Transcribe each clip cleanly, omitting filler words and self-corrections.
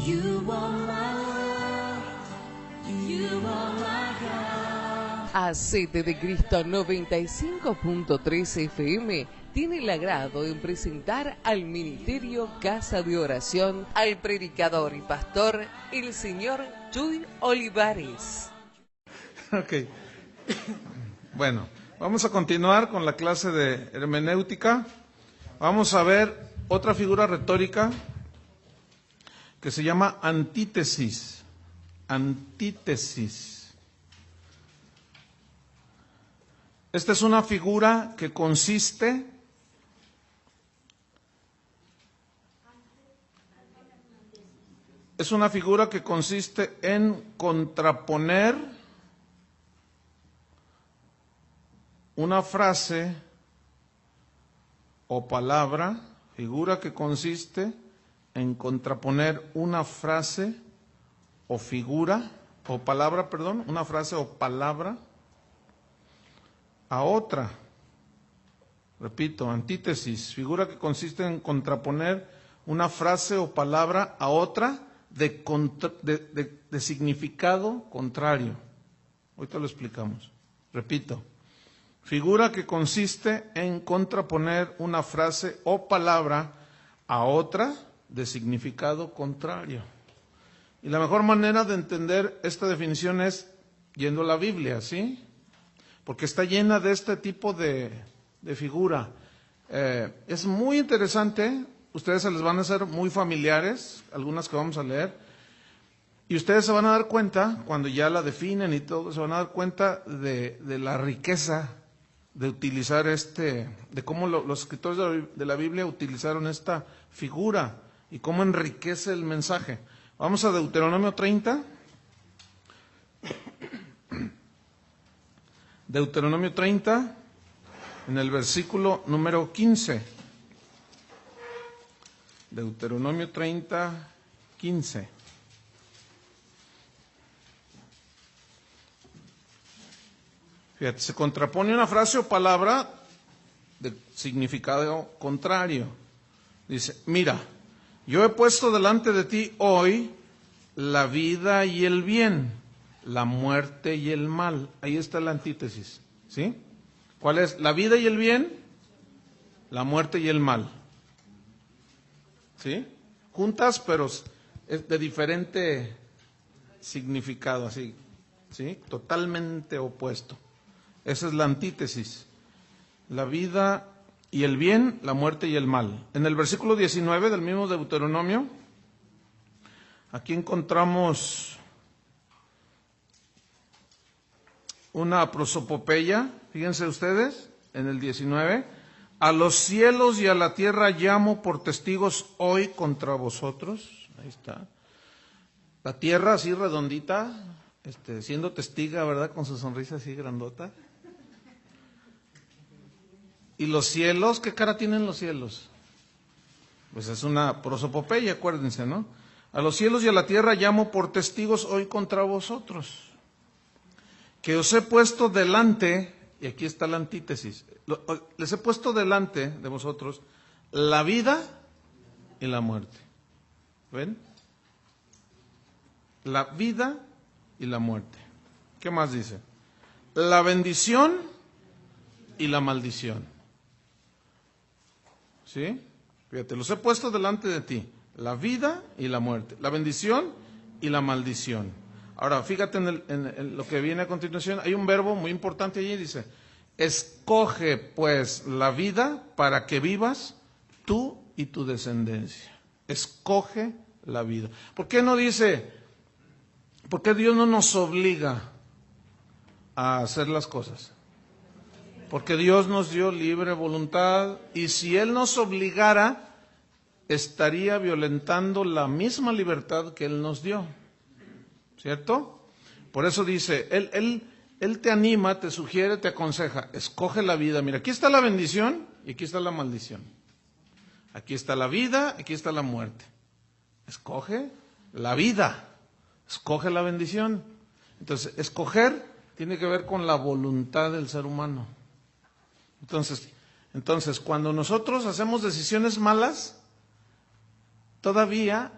You are my love, you are my God. Hacete de Cristo 95.3 FM tiene el agrado en presentar al Ministerio Casa de Oración al predicador y pastor, el señor Chuy Olivares. Ok. Bueno, vamos a continuar con la clase de hermenéutica. Vamos a ver otra figura retórica que se llama antítesis. Antítesis. Esta es una figura que consiste en contraponer una frase o palabra, figura que consiste en contraponer una frase o figura, o palabra, perdón, una frase o palabra a otra. Repito, antítesis, figura que consiste en contraponer una frase o palabra a otra de significado contrario. Ahorita lo explicamos. Repito, figura que consiste en contraponer una frase o palabra a otra de significado contrario. Y la mejor manera de entender esta definición es yendo a la Biblia, ¿sí? Porque está llena de este tipo de figura. Es muy interesante, ustedes se les van a hacer muy familiares, algunas que vamos a leer, y ustedes se van a dar cuenta, cuando ya la definen y todo, se van a dar cuenta de la riqueza de utilizar de cómo los escritores de la Biblia utilizaron esta figura y cómo enriquece el mensaje. Vamos a Deuteronomio 30. Deuteronomio 30, en el versículo número 15. Deuteronomio 30, 15. Fíjate, se contrapone una frase o palabra de significado contrario. Dice, mira, yo he puesto delante de ti hoy la vida y el bien, la muerte y el mal. Ahí está la antítesis, ¿sí? ¿Cuál es? La vida y el bien, la muerte y el mal. ¿Sí? Juntas, pero es de diferente significado, así, ¿sí? Totalmente opuesto. Esa es la antítesis. La vida y el bien, la muerte y el mal. En el versículo 19 del mismo Deuteronomio, aquí encontramos una prosopopeya, fíjense ustedes, en el 19, a los cielos y a la tierra llamo por testigos hoy contra vosotros. Ahí está. La tierra así redondita, siendo testiga, ¿verdad? Con su sonrisa así grandota. ¿Y los cielos? ¿Qué cara tienen los cielos? Pues es una prosopopeya, acuérdense, ¿no? A los cielos y a la tierra llamo por testigos hoy contra vosotros, que os he puesto delante, y aquí está la antítesis, les he puesto delante de vosotros la vida y la muerte. ¿Ven? La vida y la muerte. ¿Qué más dice? La bendición y la maldición. ¿Sí? Fíjate, los he puesto delante de ti, la vida y la muerte, la bendición y la maldición. Ahora, fíjate en lo que viene a continuación, hay un verbo muy importante allí, dice, escoge pues la vida para que vivas tú y tu descendencia. Escoge la vida. ¿Por qué no dice, por qué Dios no nos obliga a hacer las cosas? Porque Dios nos dio libre voluntad y si Él nos obligara, estaría violentando la misma libertad que Él nos dio. ¿Cierto? Por eso dice, Él te anima, te sugiere, te aconseja, escoge la vida. Mira, aquí está la bendición y aquí está la maldición. Aquí está la vida, aquí está la muerte. Escoge la vida, escoge la bendición. Entonces, escoger tiene que ver con la voluntad del ser humano. Entonces, cuando nosotros hacemos decisiones malas, todavía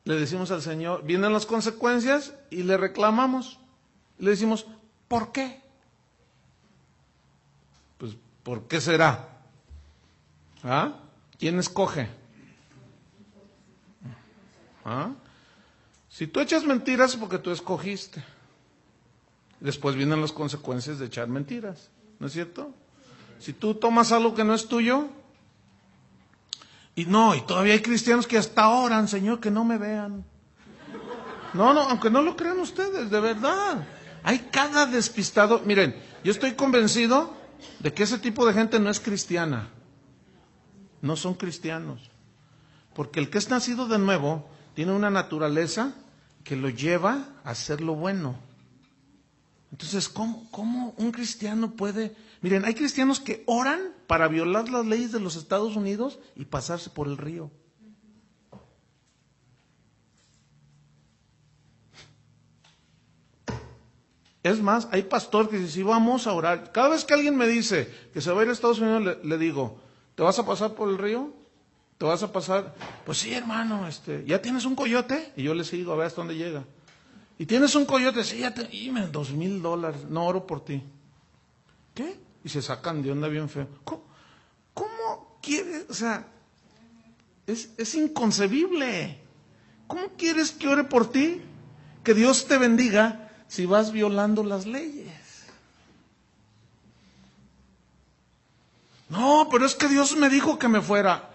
le decimos al Señor, vienen las consecuencias y le reclamamos. Le decimos, ¿por qué? Pues, ¿por qué será? ¿Ah? ¿Quién escoge? ¿Ah? Si tú echas mentiras es porque tú escogiste. Después vienen las consecuencias de echar mentiras, ¿no es cierto? Si tú tomas algo que no es tuyo, y todavía hay cristianos que hasta oran, Señor, que no me vean. No, aunque no lo crean ustedes, de verdad. Hay cada despistado. Miren, yo estoy convencido de que ese tipo de gente no es cristiana. No son cristianos. Porque el que es nacido de nuevo tiene una naturaleza que lo lleva a hacer lo bueno. Entonces, ¿cómo un cristiano puede...? Miren, hay cristianos que oran para violar las leyes de los Estados Unidos y pasarse por el río. Es más, hay pastor que dice, sí, vamos a orar. Cada vez que alguien me dice que se va a ir a Estados Unidos, le digo, ¿te vas a pasar por el río? ¿Te vas a pasar? Pues sí, hermano, ¿ya tienes un coyote? Y yo le sigo a ver hasta dónde llega. ¿Y tienes un coyote? Sí, y me $2,000, no oro por ti. ¿Qué? Y se sacan de onda bien feo. ¿Cómo quieres? O sea, es inconcebible. ¿Cómo quieres que ore por ti? Que Dios te bendiga si vas violando las leyes. No, pero es que Dios me dijo que me fuera.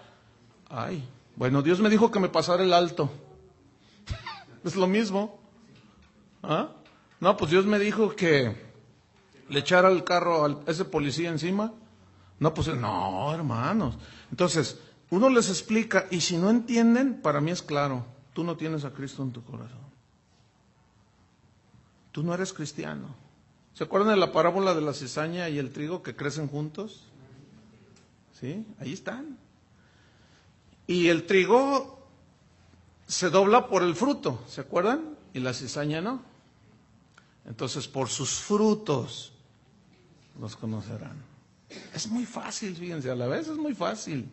Ay, bueno, Dios me dijo que me pasara el alto. Es lo mismo. ¿Ah? No, pues Dios me dijo que le echara el carro a ese policía encima. No, pues no, hermanos. Entonces, uno les explica y si no entienden, para mí es claro, tú no tienes a Cristo en tu corazón. Tú no eres cristiano. ¿Se acuerdan de la parábola de la cizaña y el trigo que crecen juntos? ¿Sí? Ahí están. Y el trigo se dobla por el fruto, ¿se acuerdan? Y la cizaña no. Entonces, por sus frutos los conocerán. Es muy fácil, fíjense, a la vez es muy fácil.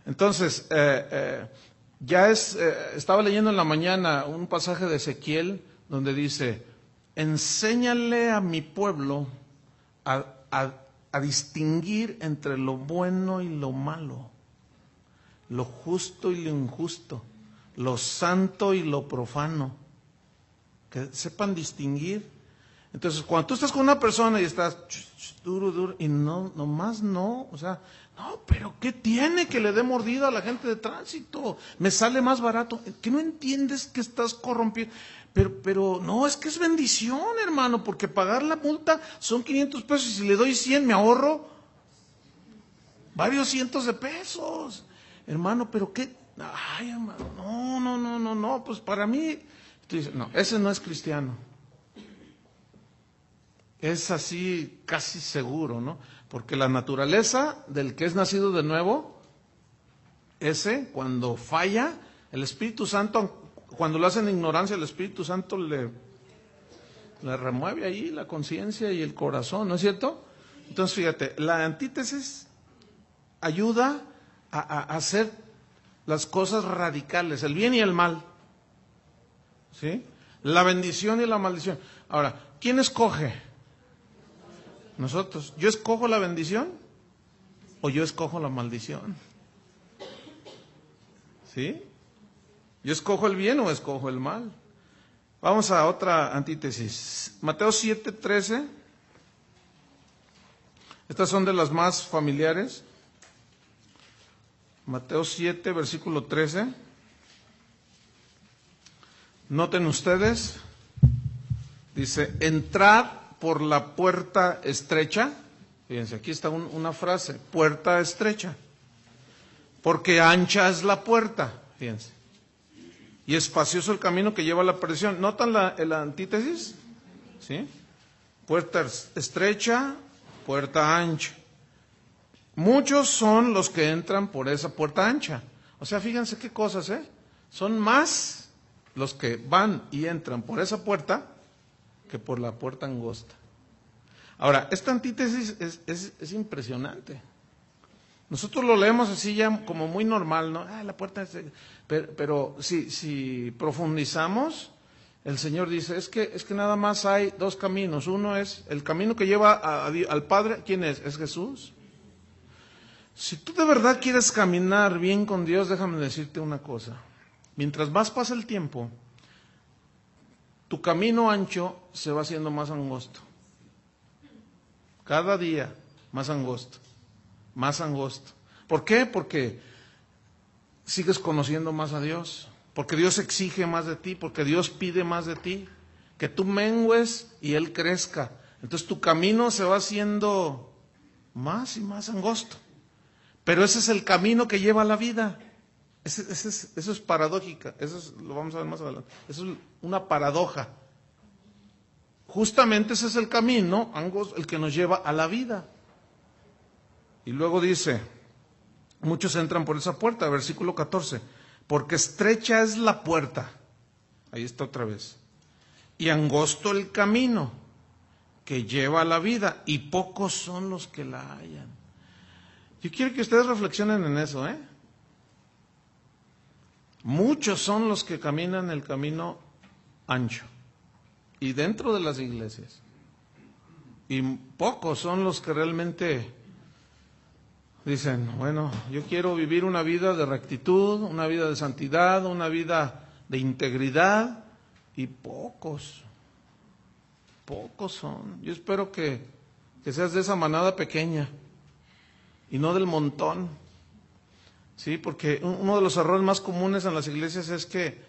Entonces, estaba leyendo en la mañana un pasaje de Ezequiel donde dice, enséñale a mi pueblo a distinguir entre lo bueno y lo malo, lo justo y lo injusto, lo santo y lo profano, que sepan distinguir. Entonces, cuando tú estás con una persona y estás duro, y o sea, no, pero ¿qué tiene que le dé mordida a la gente de tránsito? Me sale más barato. ¿Que no entiendes que estás corrompiendo? Pero no, es que es bendición, hermano, porque pagar la multa son 500 pesos y si le doy 100 me ahorro varios cientos de pesos. Hermano, pero qué, ay, hermano, no, pues para mí, tú dices, no, ese no es cristiano. Es así casi seguro, ¿no? Porque la naturaleza del que es nacido de nuevo, ese cuando falla, el Espíritu Santo, cuando lo hacen en ignorancia, el Espíritu Santo le remueve ahí la conciencia y el corazón, ¿no es cierto? Entonces fíjate, la antítesis ayuda a hacer las cosas radicales, el bien y el mal, ¿sí? La bendición y la maldición. Ahora, ¿quién escoge? Nosotros. ¿Yo escojo la bendición o yo escojo la maldición? ¿Sí? ¿Yo escojo el bien o escojo el mal? Vamos a otra antítesis. Mateo 7:13. Estas son de las más familiares. Mateo 7, versículo 13. Noten ustedes. Dice, entrad por la puerta estrecha. Fíjense, aquí está una frase, puerta estrecha. Porque ancha es la puerta, fíjense. Y espacioso el camino que lleva a la perdición. ¿Notan la antítesis? ¿Sí? Puerta estrecha, puerta ancha. Muchos son los que entran por esa puerta ancha. O sea, fíjense qué cosas, ¿eh? Son más los que van y entran por esa puerta que por la puerta angosta. Ahora, esta antítesis es impresionante. Nosotros lo leemos así ya como muy normal, ¿no? La puerta es... Pero si profundizamos, el Señor dice, es que nada más hay dos caminos. Uno es el camino que lleva al Padre. ¿Quién es? Es Jesús. Si tú de verdad quieres caminar bien con Dios, déjame decirte una cosa. Mientras más pasa el tiempo, tu camino ancho se va haciendo más angosto. Cada día más angosto, más angosto. ¿Por qué? Porque sigues conociendo más a Dios, porque Dios exige más de ti, porque Dios pide más de ti, que tú mengues y Él crezca. Entonces tu camino se va haciendo más y más angosto. Pero ese es el camino que lleva a la vida. Eso es paradójica, lo vamos a ver más adelante. Eso es una paradoja. Justamente ese es el camino, el que nos lleva a la vida. Y luego dice, muchos entran por esa puerta, versículo 14, porque estrecha es la puerta, ahí está otra vez, y angosto el camino que lleva a la vida, y pocos son los que la hallan. Yo quiero que ustedes reflexionen en eso, Muchos son los que caminan el camino ancho, y dentro de las iglesias, y pocos son los que realmente dicen, bueno, yo quiero vivir una vida de rectitud, una vida de santidad, una vida de integridad, y pocos son. Yo espero que seas de esa manada pequeña y no del montón. Sí, porque uno de los errores más comunes en las iglesias es que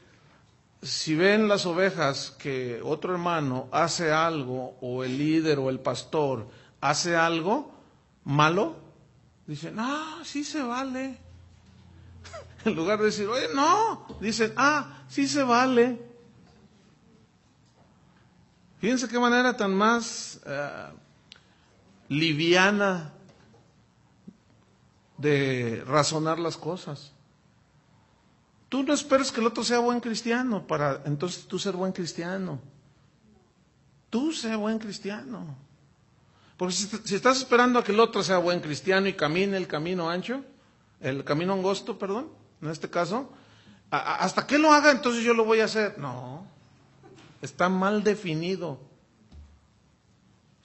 si ven las ovejas que otro hermano hace algo, o el líder o el pastor hace algo malo, dicen, sí se vale. En lugar de decir, oye, no, dicen, sí se vale. Fíjense qué manera tan más liviana de razonar las cosas. Tú no esperes que el otro sea buen cristiano para entonces tú ser buen cristiano. Tú sé buen cristiano. Porque si estás esperando a que el otro sea buen cristiano y camine el camino ancho, el camino angosto, perdón, en este caso, hasta que lo haga, entonces yo lo voy a hacer. No, está mal definido.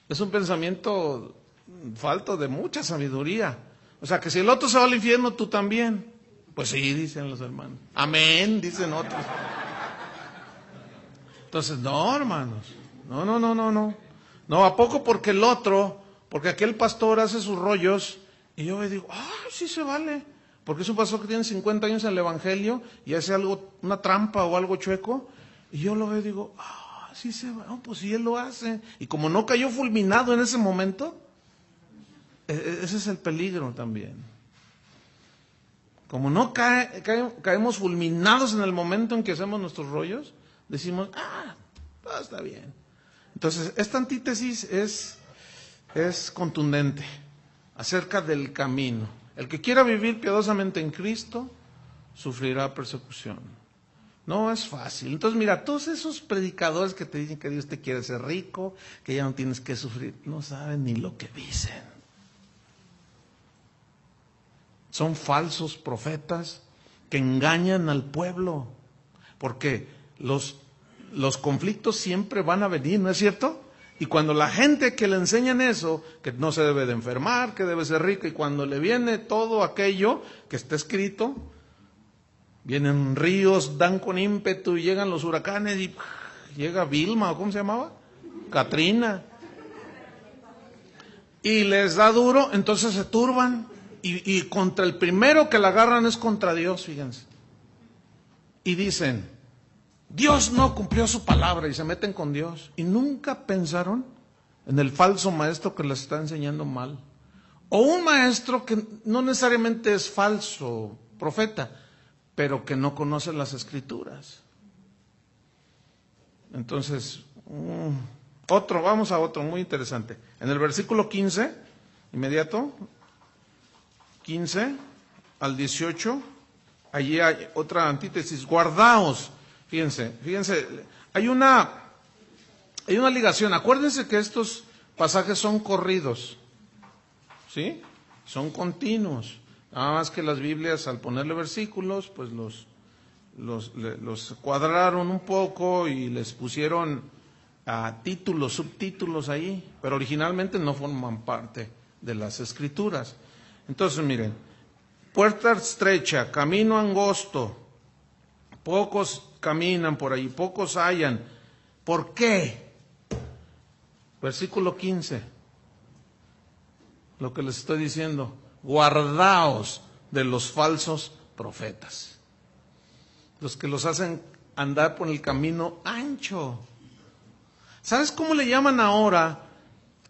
Es un pensamiento falto de mucha sabiduría. O sea, que si el otro se va al infierno, tú también. Pues sí, dicen los hermanos. Amén, dicen otros. Entonces, no, hermanos. No. No, ¿a poco porque el otro, porque aquel pastor hace sus rollos, y yo le digo, sí se vale? Porque es un pastor que tiene 50 años en el evangelio y hace algo, una trampa o algo chueco, y yo lo veo y digo, sí se vale, pues sí él lo hace. Y como no cayó fulminado en ese momento, ese es el peligro también. Como no caemos fulminados en el momento en que hacemos nuestros rollos, decimos, todo está bien. Entonces, esta antítesis es contundente acerca del camino. El que quiera vivir piadosamente en Cristo, sufrirá persecución. No es fácil. Entonces, mira, todos esos predicadores que te dicen que Dios te quiere hacer rico, que ya no tienes que sufrir, no saben ni lo que dicen. Son falsos profetas que engañan al pueblo, porque los conflictos siempre van a venir, ¿no es cierto? Y cuando la gente que le enseñan eso, que no se debe de enfermar, que debe ser rico, y cuando le viene todo aquello que está escrito, vienen ríos, dan con ímpetu y llegan los huracanes y llega Vilma, ¿o cómo se llamaba? Katrina. Y les da duro, entonces se turban. Y contra el primero que la agarran es contra Dios, fíjense. Y dicen, Dios no cumplió su palabra, y se meten con Dios. Y nunca pensaron en el falso maestro que les está enseñando mal. O un maestro que no necesariamente es falso profeta, pero que no conoce las escrituras. Entonces, vamos a otro muy interesante. En el versículo 15, inmediato, 15 al 18, allí hay otra antítesis. Guardaos, fíjense, hay una ligación. Acuérdense que estos pasajes son corridos, ¿sí? Son continuos. Nada más que las Biblias, al ponerle versículos, pues los cuadraron un poco y les pusieron títulos, subtítulos ahí, pero originalmente no forman parte de las Escrituras. Entonces, miren, puerta estrecha, camino angosto, pocos caminan por ahí, pocos hallan. ¿Por qué? Versículo 15, lo que les estoy diciendo, guardaos de los falsos profetas, los que los hacen andar por el camino ancho. ¿Sabes cómo le llaman ahora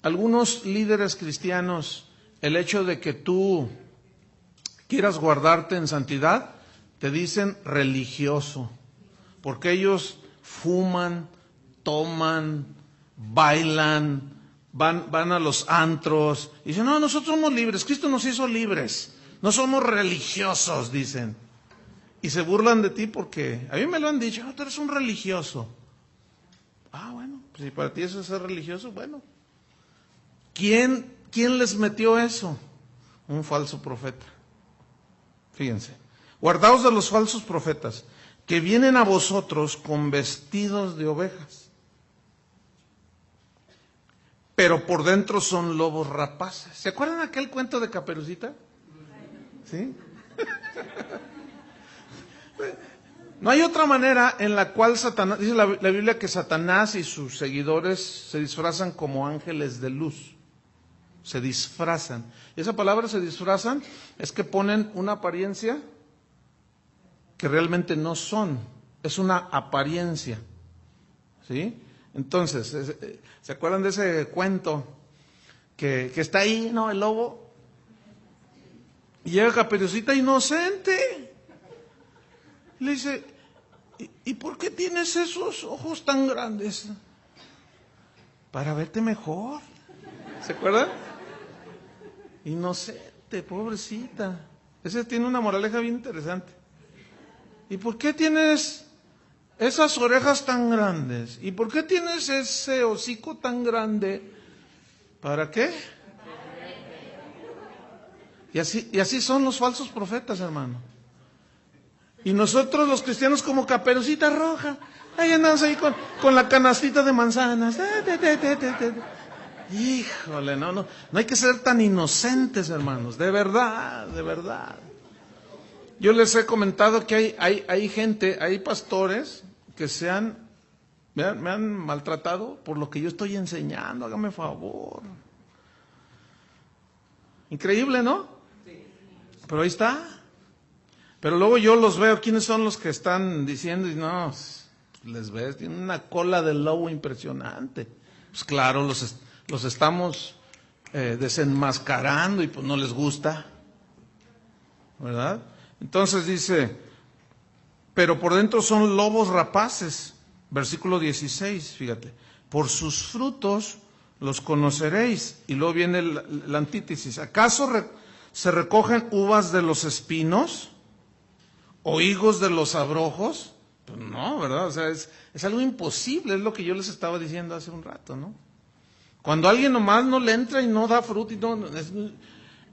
algunos líderes cristianos el hecho de que tú quieras guardarte en santidad? Te dicen religioso, porque ellos fuman, toman, bailan, van a los antros, y dicen, no, nosotros somos libres, Cristo nos hizo libres, no somos religiosos, dicen. Y se burlan de ti porque, a mí me lo han dicho, tú eres un religioso. Bueno, pues si para ti eso es ser religioso, bueno. ¿Quién les metió eso? Un falso profeta. Fíjense, guardaos de los falsos profetas, que vienen a vosotros con vestidos de ovejas, pero por dentro son lobos rapaces. ¿Se acuerdan aquel cuento de Caperucita? ¿Sí? No hay otra manera en la cual Satanás, dice la Biblia que Satanás y sus seguidores se disfrazan como ángeles de luz. Se disfrazan. Y esa palabra se disfrazan es que ponen una apariencia que realmente no son. Es una apariencia. ¿Sí? Entonces, ¿se acuerdan de ese cuento que está ahí, no? El lobo. Y llega Caperucita inocente. Le dice, ¿y por qué tienes esos ojos tan grandes? Para verte mejor. ¿Se acuerdan? Inocente, pobrecita. Ese tiene una moraleja bien interesante. ¿Y por qué tienes esas orejas tan grandes? ¿Y por qué tienes ese hocico tan grande? ¿Para qué? Y así son los falsos profetas, hermano. Y nosotros los cristianos como Caperucita Roja, ahí andamos ahí con la canastita de manzanas. Híjole, no hay que ser tan inocentes, hermanos, de verdad, de verdad. Yo les he comentado que hay gente, hay pastores que me han maltratado por lo que yo estoy enseñando, hágame favor. Increíble, ¿no? Pero ahí está. Pero luego yo los veo, ¿quiénes son los que están diciendo? Y no, les ves, tienen una cola de lobo impresionante. Pues claro, los estamos desenmascarando y pues no les gusta, ¿verdad? Entonces dice, pero por dentro son lobos rapaces. Versículo 16, fíjate. Por sus frutos los conoceréis. Y luego viene la antítesis. ¿Acaso se recogen uvas de los espinos o higos de los abrojos? Pues no, ¿verdad? O sea, es algo imposible, es lo que yo les estaba diciendo hace un rato, ¿no? Cuando alguien nomás no le entra y no da fruto,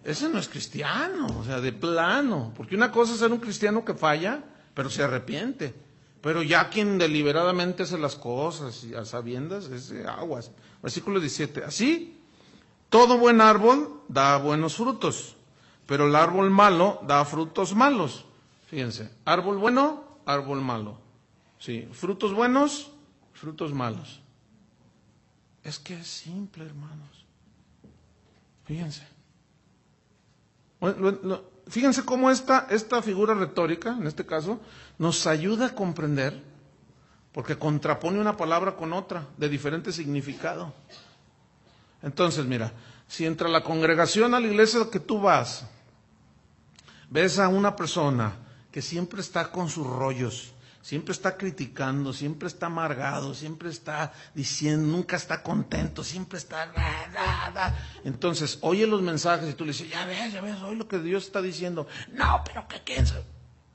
ese no es cristiano, o sea, de plano. Porque una cosa es ser un cristiano que falla, pero se arrepiente. Pero ya quien deliberadamente hace las cosas y a sabiendas, es aguas. Versículo 17. Así, todo buen árbol da buenos frutos, pero el árbol malo da frutos malos. Fíjense, árbol bueno, árbol malo. Sí, frutos buenos, frutos malos. Es que es simple, hermanos. Fíjense. Fíjense cómo esta figura retórica, en este caso, nos ayuda a comprender, porque contrapone una palabra con otra, de diferente significado. Entonces, mira, si entre la congregación a la iglesia que tú vas, ves a una persona que siempre está con sus rollos, siempre está criticando, siempre está amargado, siempre está diciendo, nunca está contento, siempre está... Entonces, oye los mensajes y tú le dices, ya ves, oye lo que Dios está diciendo. No, pero ¿qué quieres?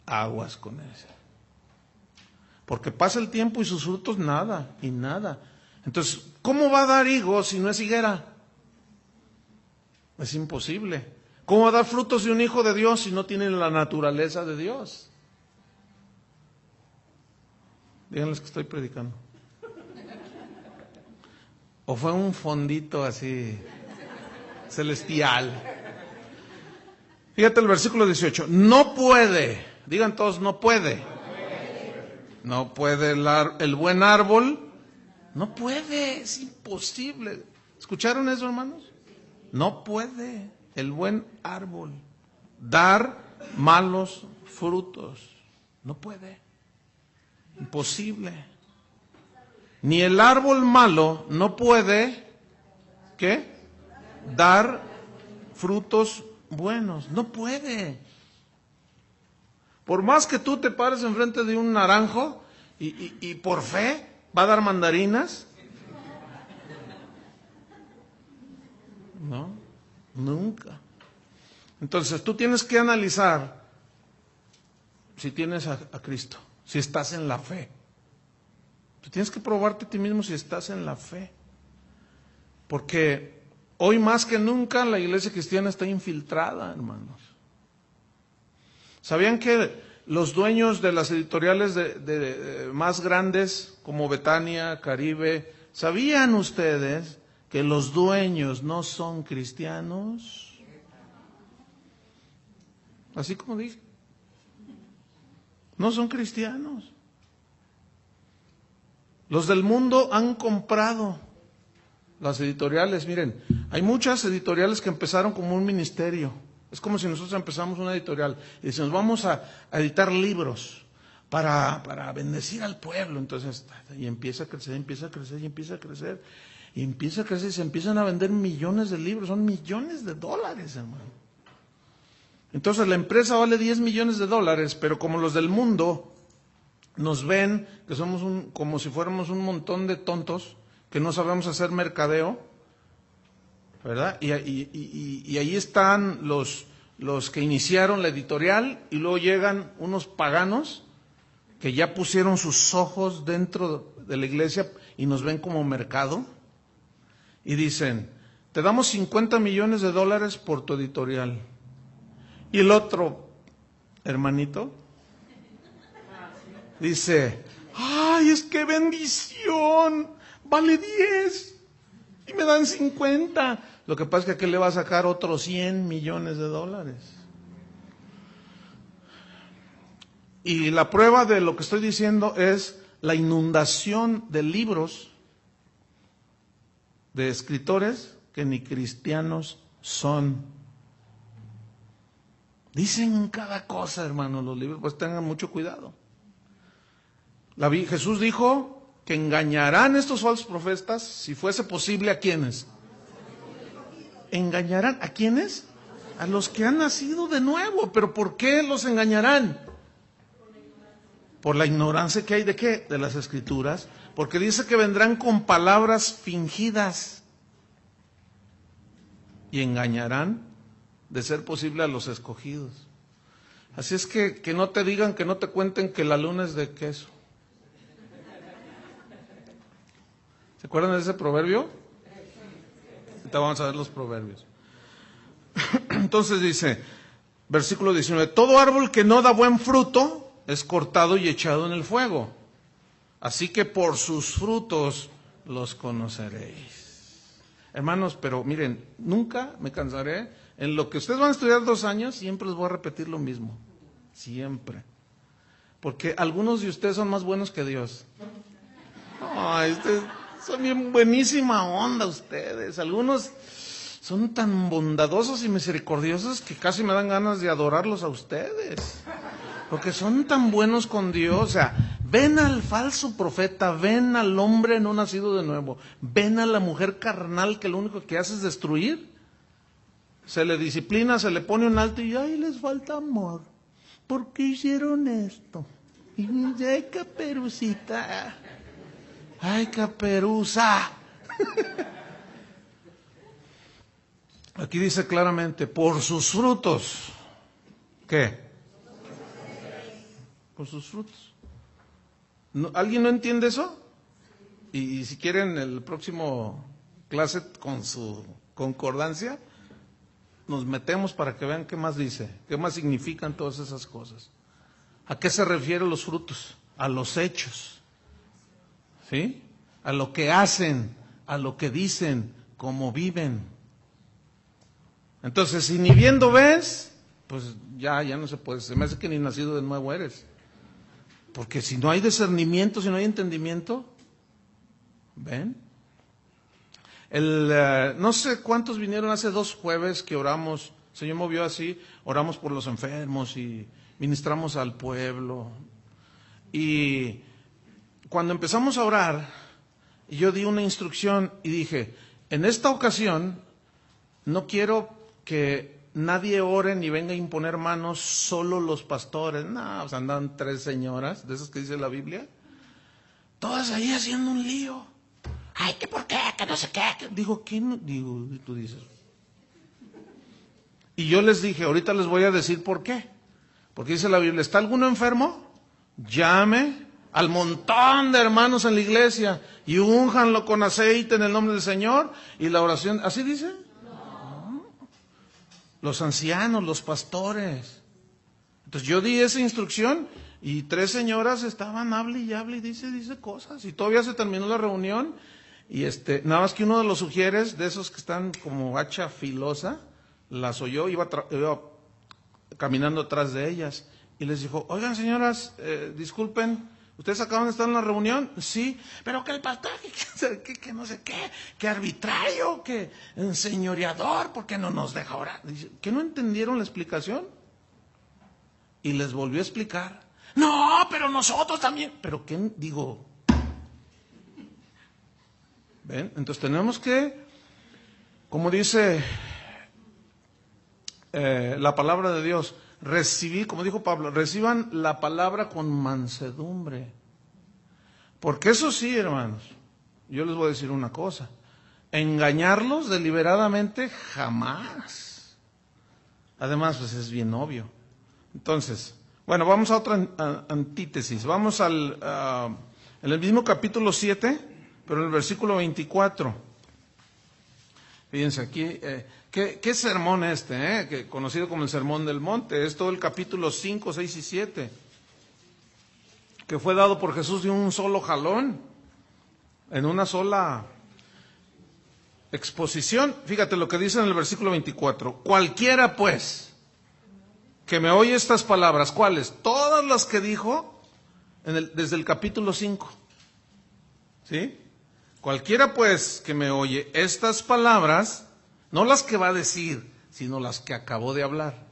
Aguas con eso. Porque pasa el tiempo y sus frutos nada, y nada. Entonces, ¿cómo va a dar higos si no es higuera? Es imposible. ¿Cómo va a dar frutos de un hijo de Dios si no tiene la naturaleza de Dios? Díganles que estoy predicando. ¿O fue un fondito así celestial? Fíjate el versículo 18. No puede, digan todos, no puede. No puede el buen árbol. No puede, es imposible. ¿Escucharon eso, hermanos? No puede el buen árbol dar malos frutos. No puede. Imposible. Ni el árbol malo no puede, ¿qué? Dar frutos buenos. No puede. Por más que tú te pares enfrente de un naranjo y por fe va a dar mandarinas. No, nunca. Entonces tú tienes que analizar si tienes a Cristo, si estás en la fe. Tú tienes que probarte a ti mismo si estás en la fe. Porque hoy más que nunca la iglesia cristiana está infiltrada, hermanos. ¿Sabían que los dueños de las editoriales de más grandes, como Betania, Caribe, sabían ustedes que los dueños no son cristianos? Así como dije. No son cristianos. Los del mundo han comprado las editoriales. Miren, hay muchas editoriales que empezaron como un ministerio. Es como si nosotros empezamos una editorial y decimos, vamos a editar libros para bendecir al pueblo. Entonces, y empieza a crecer, empieza a crecer, y empieza a crecer, y empieza a crecer, y se empiezan a vender millones de libros. Son millones de dólares, hermano. Entonces la empresa vale 10 millones de dólares, pero como los del mundo nos ven que somos como si fuéramos un montón de tontos que no sabemos hacer mercadeo, ¿verdad? Y ahí están los que iniciaron la editorial, y luego llegan unos paganos que ya pusieron sus ojos dentro de la iglesia y nos ven como mercado y dicen, te damos 50 millones de dólares por tu editorial. Y el otro hermanito dice, ¡ay, es que bendición! Vale 10 y me dan 50. Lo que pasa es que aquí le va a sacar otros 100 millones de dólares. Y la prueba de lo que estoy diciendo es la inundación de libros de escritores que ni cristianos son. Dicen cada cosa, hermanos, los libros, pues tengan mucho cuidado. Jesús dijo que engañarán estos falsos profetas, si fuese posible, ¿a quiénes? ¿Engañarán a quiénes? A los que han nacido de nuevo. ¿Pero por qué los engañarán? Por la ignorancia que hay de ¿qué? De las Escrituras. Porque dice que vendrán con palabras fingidas y engañarán, de ser posible, a los escogidos. Así es que no te digan, que no te cuenten que la luna es de queso. ¿Se acuerdan de ese proverbio? Ahorita vamos a ver los proverbios. Entonces dice, versículo 19, todo árbol que no da buen fruto es cortado y echado en el fuego. Así que por sus frutos los conoceréis. Hermanos, pero miren, nunca me cansaré. En lo que ustedes van a estudiar 2 años, siempre les voy a repetir lo mismo. Siempre. Porque algunos de ustedes son más buenos que Dios. Ay, ustedes son bien buenísima onda ustedes. Algunos son tan bondadosos y misericordiosos que casi me dan ganas de adorarlos a ustedes. Porque son tan buenos con Dios. O sea, ven al falso profeta, ven al hombre no nacido de nuevo, ven a la mujer carnal que lo único que hace es destruir. Se le disciplina, se le pone un alto y ¡ay, les falta amor! ¿Por qué hicieron esto? Y ¡ay, caperucita! ¡Ay, caperuza! Aquí dice claramente, por sus frutos. ¿Qué? Por sus frutos. ¿Alguien no entiende eso? Y si quieren el próximo clase con su concordancia, nos metemos para que vean qué más dice, qué más significan todas esas cosas. ¿A qué se refieren los frutos? A los hechos, ¿sí? A lo que hacen, a lo que dicen, cómo viven. Entonces, si ni viendo ves, pues ya no se puede. Se me hace que ni nacido de nuevo eres. Porque si no hay discernimiento, si no hay entendimiento, ¿ven? No sé cuántos vinieron hace 2 jueves que oramos, el Señor movió así, oramos por los enfermos y ministramos al pueblo. Y cuando empezamos a orar, yo di una instrucción y dije, en esta ocasión no quiero que nadie ore ni venga a imponer manos, solo los pastores. No, andan 3 señoras, de esas que dice la Biblia, todas ahí haciendo un lío. Ay, que por qué, que no sé qué. Digo, ¿quién? Digo, tú dices. Y yo les dije, ahorita les voy a decir por qué. Porque dice la Biblia, ¿está alguno enfermo? Llame al montón de hermanos en la iglesia y únjanlo con aceite en el nombre del Señor. Y la oración, ¿así dice? No. Los ancianos, los pastores. Entonces yo di esa instrucción y 3 señoras estaban, hable y dice cosas. Y todavía se terminó la reunión. Y nada más que uno de los sugieres, de esos que están como hacha filosa, las oyó, iba caminando atrás de ellas. Y les dijo, oigan señoras, disculpen, ¿ustedes acaban de estar en la reunión? Sí, pero que el pastor, que no sé qué, que arbitrario, que enseñoreador, ¿por qué no nos deja orar? Dice, ¿que no entendieron la explicación? Y les volvió a explicar. No, pero nosotros también. ¿Pero qué? Digo, ¿ven? Entonces tenemos que, como dice la palabra de Dios, recibir, como dijo Pablo, reciban la palabra con mansedumbre. Porque eso sí, hermanos, yo les voy a decir una cosa, engañarlos deliberadamente jamás. Además, pues es bien obvio. Entonces, bueno, vamos a otra antítesis. Vamos en el mismo capítulo 7, pero en el versículo 24. Fíjense aquí, ¿qué sermón que conocido como el Sermón del Monte? Es todo el capítulo 5, 6 y 7, que fue dado por Jesús de un solo jalón, en una sola exposición. Fíjate lo que dice en el versículo 24. Cualquiera pues que me oye estas palabras, ¿cuáles? Todas las que dijo desde el capítulo 5. ¿Sí? Cualquiera pues que me oye estas palabras, no las que va a decir, sino las que acabó de hablar.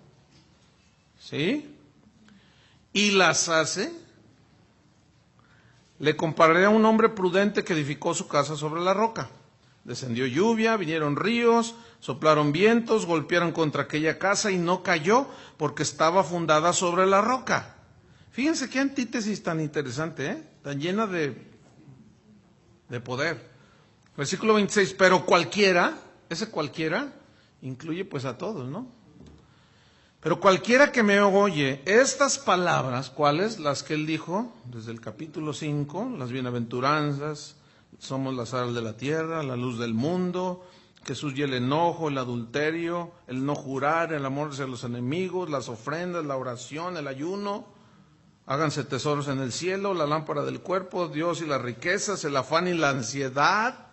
¿Sí? Y las hace, le compararé a un hombre prudente que edificó su casa sobre la roca. Descendió lluvia, vinieron ríos, soplaron vientos, golpearon contra aquella casa y no cayó porque estaba fundada sobre la roca. Fíjense qué antítesis tan interesante, tan llena de poder. Versículo 26, pero cualquiera, ese cualquiera incluye pues a todos, ¿no? Pero cualquiera que me oye estas palabras, ¿cuáles? Las que él dijo desde el capítulo 5, las bienaventuranzas, somos la sal de la tierra, la luz del mundo, Jesús y el enojo, el adulterio, el no jurar, el amor hacia los enemigos, las ofrendas, la oración, el ayuno, háganse tesoros en el cielo, la lámpara del cuerpo, Dios y las riquezas, el afán y la ansiedad,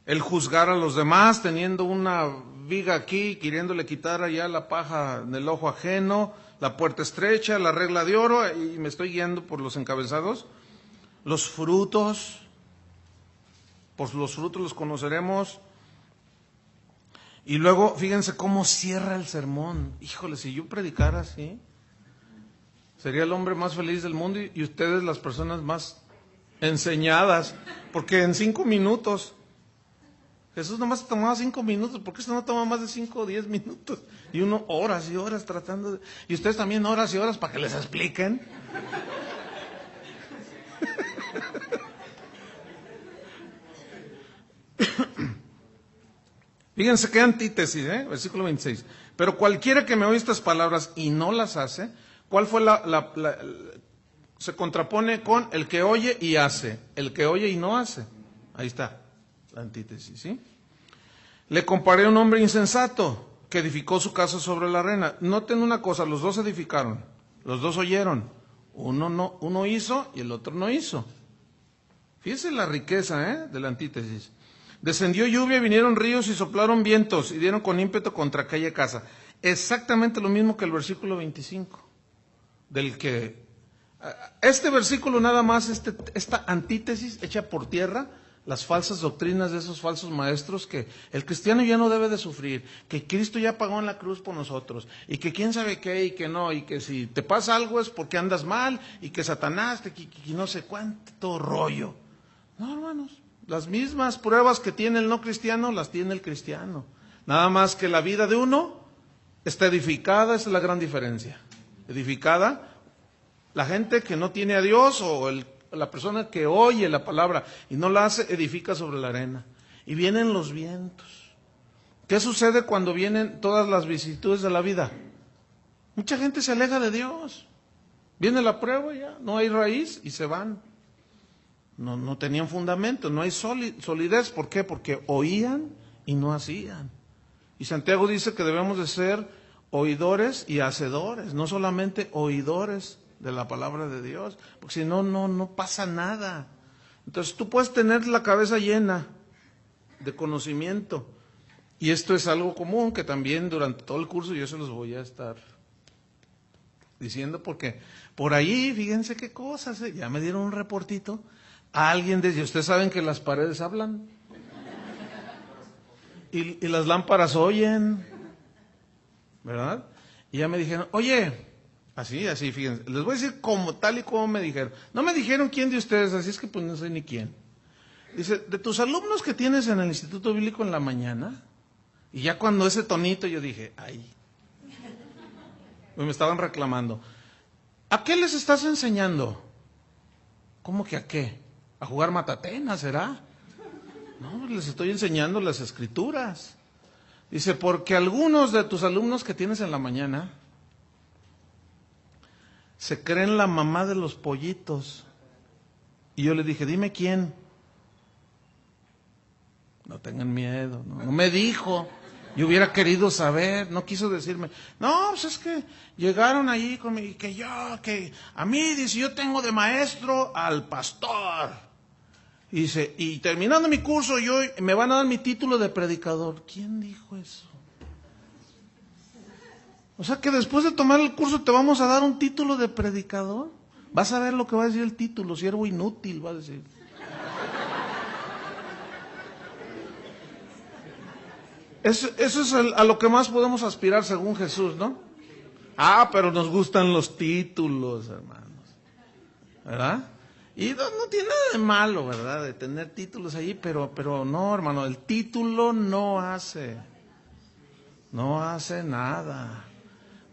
el juzgar a los demás, teniendo una viga aquí, queriéndole quitar allá la paja del ojo ajeno, la puerta estrecha, la regla de oro, y me estoy guiando por los encabezados. Los frutos, por los frutos los conoceremos. Y luego, fíjense cómo cierra el sermón. Híjole, si yo predicara así, sería el hombre más feliz del mundo y ustedes las personas más enseñadas. Porque en 5 minutos, Jesús nomás tomaba 5 minutos. ¿Por qué esto no toma más de 5 o 10 minutos? Y uno horas y horas tratando de... Y ustedes también horas y horas para que les expliquen. Fíjense qué antítesis, versículo 26. Pero cualquiera que me oye estas palabras y no las hace, ¿cuál fue se contrapone con el que oye y hace? El que oye y no hace. Ahí está la antítesis, ¿sí? Le comparé a un hombre insensato que edificó su casa sobre la arena. Noten una cosa, los dos edificaron, los dos oyeron. Uno hizo y el otro no hizo. Fíjense la riqueza de la antítesis. Descendió lluvia, vinieron ríos y soplaron vientos y dieron con ímpetu contra aquella casa. Exactamente lo mismo que el versículo 25. Este versículo nada más, esta antítesis echa por tierra las falsas doctrinas de esos falsos maestros que el cristiano ya no debe de sufrir, que Cristo ya pagó en la cruz por nosotros, y que quién sabe qué y que no, y que si te pasa algo es porque andas mal, y que Satanás, y no sé cuánto rollo. No, hermanos, las mismas pruebas que tiene el no cristiano, las tiene el cristiano. Nada más que la vida de uno está edificada, esa es la gran diferencia. Edificada, la gente que no tiene a Dios o la persona que oye la palabra y no la hace, edifica sobre la arena. Y vienen los vientos. ¿Qué sucede cuando vienen todas las vicisitudes de la vida? Mucha gente se aleja de Dios. Viene la prueba y ya, no hay raíz y se van. No tenían fundamento, no hay solidez. ¿Por qué? Porque oían y no hacían. Y Santiago dice que debemos de ser oidores y hacedores, no solamente oidores de la palabra de Dios, porque si no, no pasa nada. Entonces tú puedes tener la cabeza llena de conocimiento, y esto es algo común que también durante todo el curso yo se los voy a estar diciendo, porque por ahí, fíjense qué cosas, ya me dieron un reportito, a alguien desde, ustedes saben que las paredes hablan, y las lámparas oyen, ¿verdad? Y ya me dijeron, oye, así, fíjense, les voy a decir tal y como me dijeron. No me dijeron quién de ustedes, así es que pues no sé ni quién. Dice, de tus alumnos que tienes en el Instituto Bíblico en la mañana, y ya cuando ese tonito yo dije, ay, me estaban reclamando. ¿A qué les estás enseñando? ¿Cómo que a qué? ¿A jugar matatena, será? No, les estoy enseñando las escrituras. Dice, porque algunos de tus alumnos que tienes en la mañana se creen la mamá de los pollitos. Y yo le dije, dime quién. No tengan miedo, no me dijo. Yo hubiera querido saber, no quiso decirme. No, pues es que llegaron allí conmigo y que a mí, dice, yo tengo de maestro al pastor. Y dice, y terminando mi curso, me van a dar mi título de predicador. ¿Quién dijo eso? O sea que después de tomar el curso te vamos a dar un título de predicador. Vas a ver lo que va a decir el título, siervo inútil, va a decir. Eso es a lo que más podemos aspirar según Jesús, ¿no? Pero nos gustan los títulos, hermanos, ¿verdad? Y no tiene nada de malo, ¿verdad? De tener títulos ahí, pero no, hermano, el título no hace nada.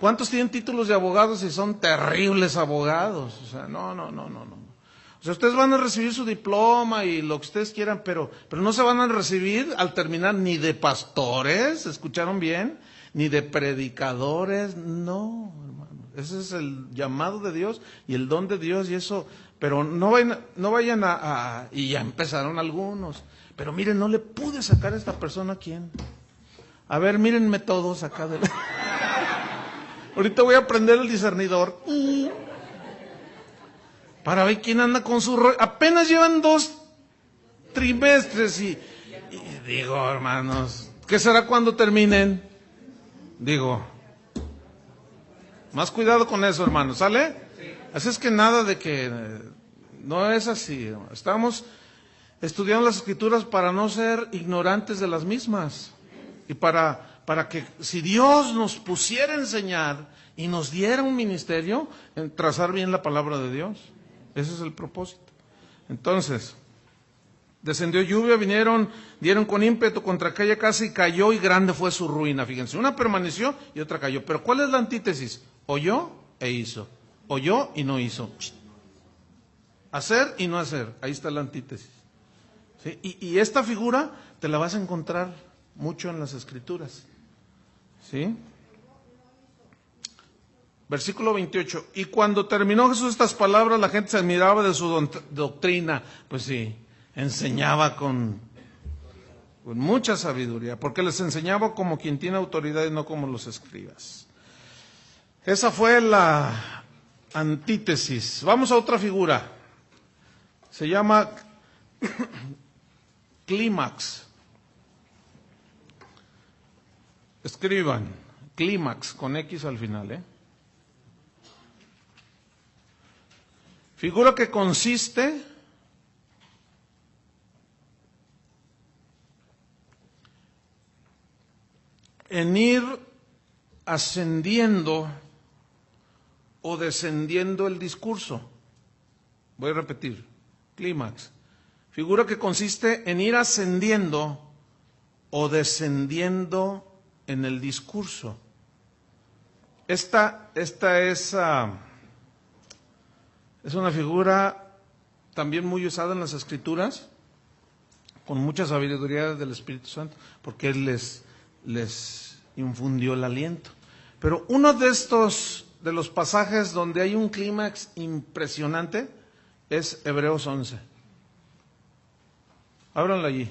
¿Cuántos tienen títulos de abogados y son terribles abogados? O sea, no. O sea, ustedes van a recibir su diploma y lo que ustedes quieran, pero no se van a recibir al terminar ni de pastores, ¿escucharon bien? Ni de predicadores, no, hermano. Ese es el llamado de Dios y el don de Dios y eso, pero no vayan a y ya empezaron algunos. Pero miren, no le pude sacar a esta persona a quién. A ver, mírenme todos acá de ahorita voy a prender el discernidor para ver quién anda con su apenas llevan 2 trimestres y digo, hermanos, ¿qué será cuando terminen? Digo, más cuidado con eso, hermanos, ¿sale? Así es que nada de que no es así. Estamos estudiando las Escrituras para no ser ignorantes de las mismas y para que si Dios nos pusiera a enseñar y nos diera un ministerio, en trazar bien la palabra de Dios. Ese es el propósito. Entonces, descendió lluvia, dieron con ímpetu contra aquella casa y cayó y grande fue su ruina. Fíjense, una permaneció y otra cayó. Pero ¿cuál es la antítesis? Oyó e hizo. Oyó y no hizo. Hacer y no hacer. Ahí está la antítesis. ¿Sí? Y esta figura te la vas a encontrar mucho en las Escrituras. ¿Sí? Versículo 28. Y cuando terminó Jesús estas palabras, la gente se admiraba de su doctrina. Pues sí, enseñaba con con mucha sabiduría, porque les enseñaba como quien tiene autoridad y no como los escribas. Esa fue la antítesis. Vamos a otra figura. Se llama clímax. Escriban, clímax, con X al final, Figura que consiste en ir ascendiendo o descendiendo el discurso. Voy a repetir, clímax. Figura que consiste en ir ascendiendo o descendiendo en el discurso. Esta es una figura también muy usada en las Escrituras, con mucha sabiduría del Espíritu Santo, porque Él les infundió el aliento. Pero uno de los pasajes donde hay un clímax impresionante es Hebreos 11. Ábranlo allí.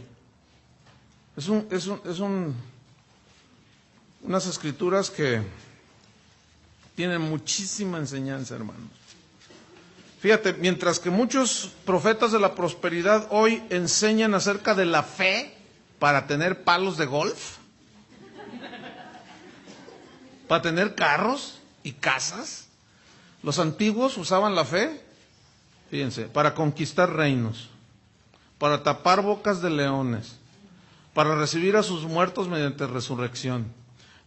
Unas escrituras que tienen muchísima enseñanza, hermanos. Fíjate, mientras que muchos profetas de la prosperidad hoy enseñan acerca de la fe para tener palos de golf, para tener carros y casas, los antiguos usaban la fe, fíjense, para conquistar reinos, para tapar bocas de leones, para recibir a sus muertos mediante resurrección,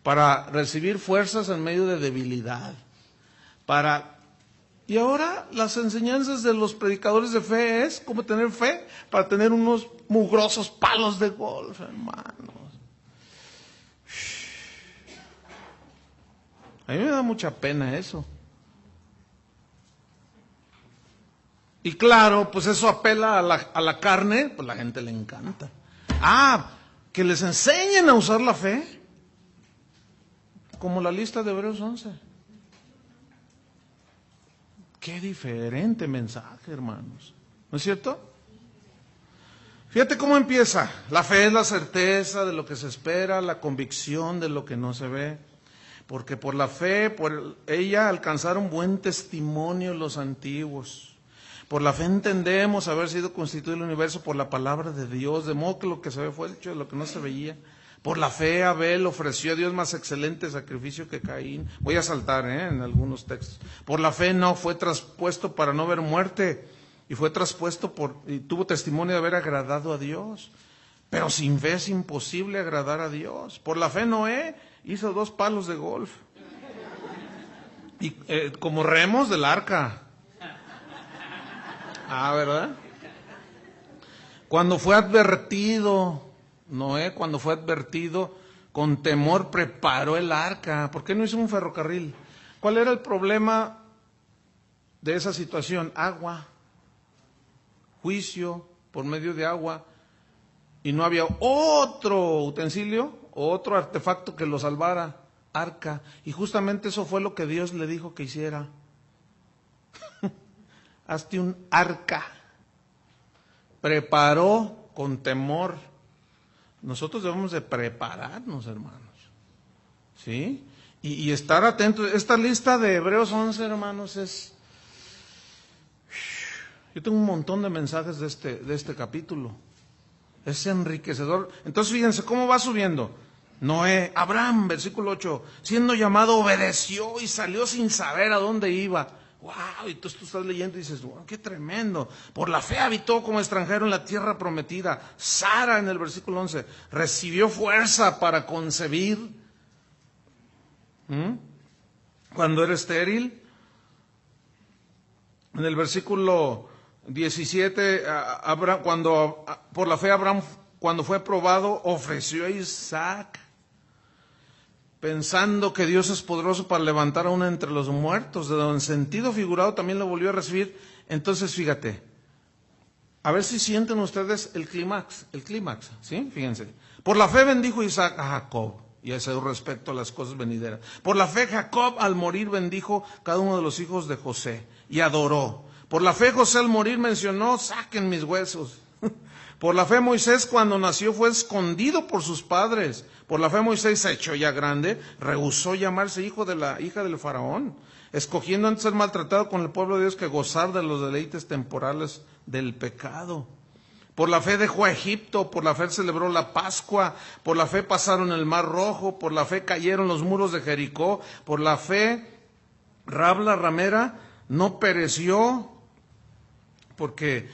para recibir fuerzas en medio de debilidad, Y ahora las enseñanzas de los predicadores de fe es cómo tener fe para tener unos mugrosos palos de golf, hermanos. A mí me da mucha pena eso. Y claro, pues eso apela a la carne, pues la gente le encanta. Que les enseñen a usar la fe, como la lista de Hebreos 11. Qué diferente mensaje, hermanos. ¿No es cierto? Fíjate cómo empieza. La fe es la certeza de lo que se espera, la convicción de lo que no se ve. Porque por la fe, por ella alcanzaron buen testimonio los antiguos. Por la fe entendemos haber sido constituido el universo por la palabra de Dios, de modo que lo que se ve fue hecho de lo que no se veía. Por la fe Abel ofreció a Dios más excelente sacrificio que Caín. Voy a saltar en algunos textos. Por la fe no fue traspuesto para no ver muerte, y fue traspuesto y tuvo testimonio de haber agradado a Dios. Pero sin fe es imposible agradar a Dios. Por la fe Noé hizo 2 palos de golf, y como remos del arca. ¿Verdad? Cuando fue advertido, Noé, cuando fue advertido, con temor preparó el arca. ¿Por qué no hizo un ferrocarril? ¿Cuál era el problema de esa situación? Agua, juicio por medio de agua, y no había otro utensilio, otro artefacto que lo salvara, arca. Y justamente eso fue lo que Dios le dijo que hiciera. Hazte un arca. Preparó con temor. Nosotros debemos de prepararnos, hermanos. ¿Sí? Y estar atentos. Esta lista de Hebreos 11, hermanos, yo tengo un montón de mensajes de este capítulo. Es enriquecedor. Entonces, fíjense cómo va subiendo. Noé, Abraham, versículo 8, siendo llamado, obedeció y salió sin saber a dónde iba. ¡Wow! Y tú estás leyendo y dices, ¡wow, qué tremendo! Por la fe habitó como extranjero en la tierra prometida. Sara, en el versículo 11, recibió fuerza para concebir. Cuando era estéril. En el versículo 17, por la fe Abraham, cuando fue probado, ofreció a Isaac, pensando que Dios es poderoso para levantar a uno entre los muertos, de donde en sentido figurado también lo volvió a recibir. Entonces, fíjate, a ver si sienten ustedes el clímax, ¿sí? Fíjense. Por la fe bendijo Isaac a Jacob, y eso respecto a las cosas venideras. Por la fe Jacob al morir bendijo cada uno de los hijos de José, y adoró. Por la fe José al morir mencionó, saquen mis huesos. Por la fe Moisés cuando nació fue escondido por sus padres. Por la fe Moisés, hecho ya grande, rehusó llamarse hijo de la hija del faraón, escogiendo antes ser maltratado con el pueblo de Dios que gozar de los deleites temporales del pecado. Por la fe dejó a Egipto, por la fe celebró la Pascua, por la fe pasaron el Mar Rojo, por la fe cayeron los muros de Jericó, por la fe Rahab la ramera no pereció porque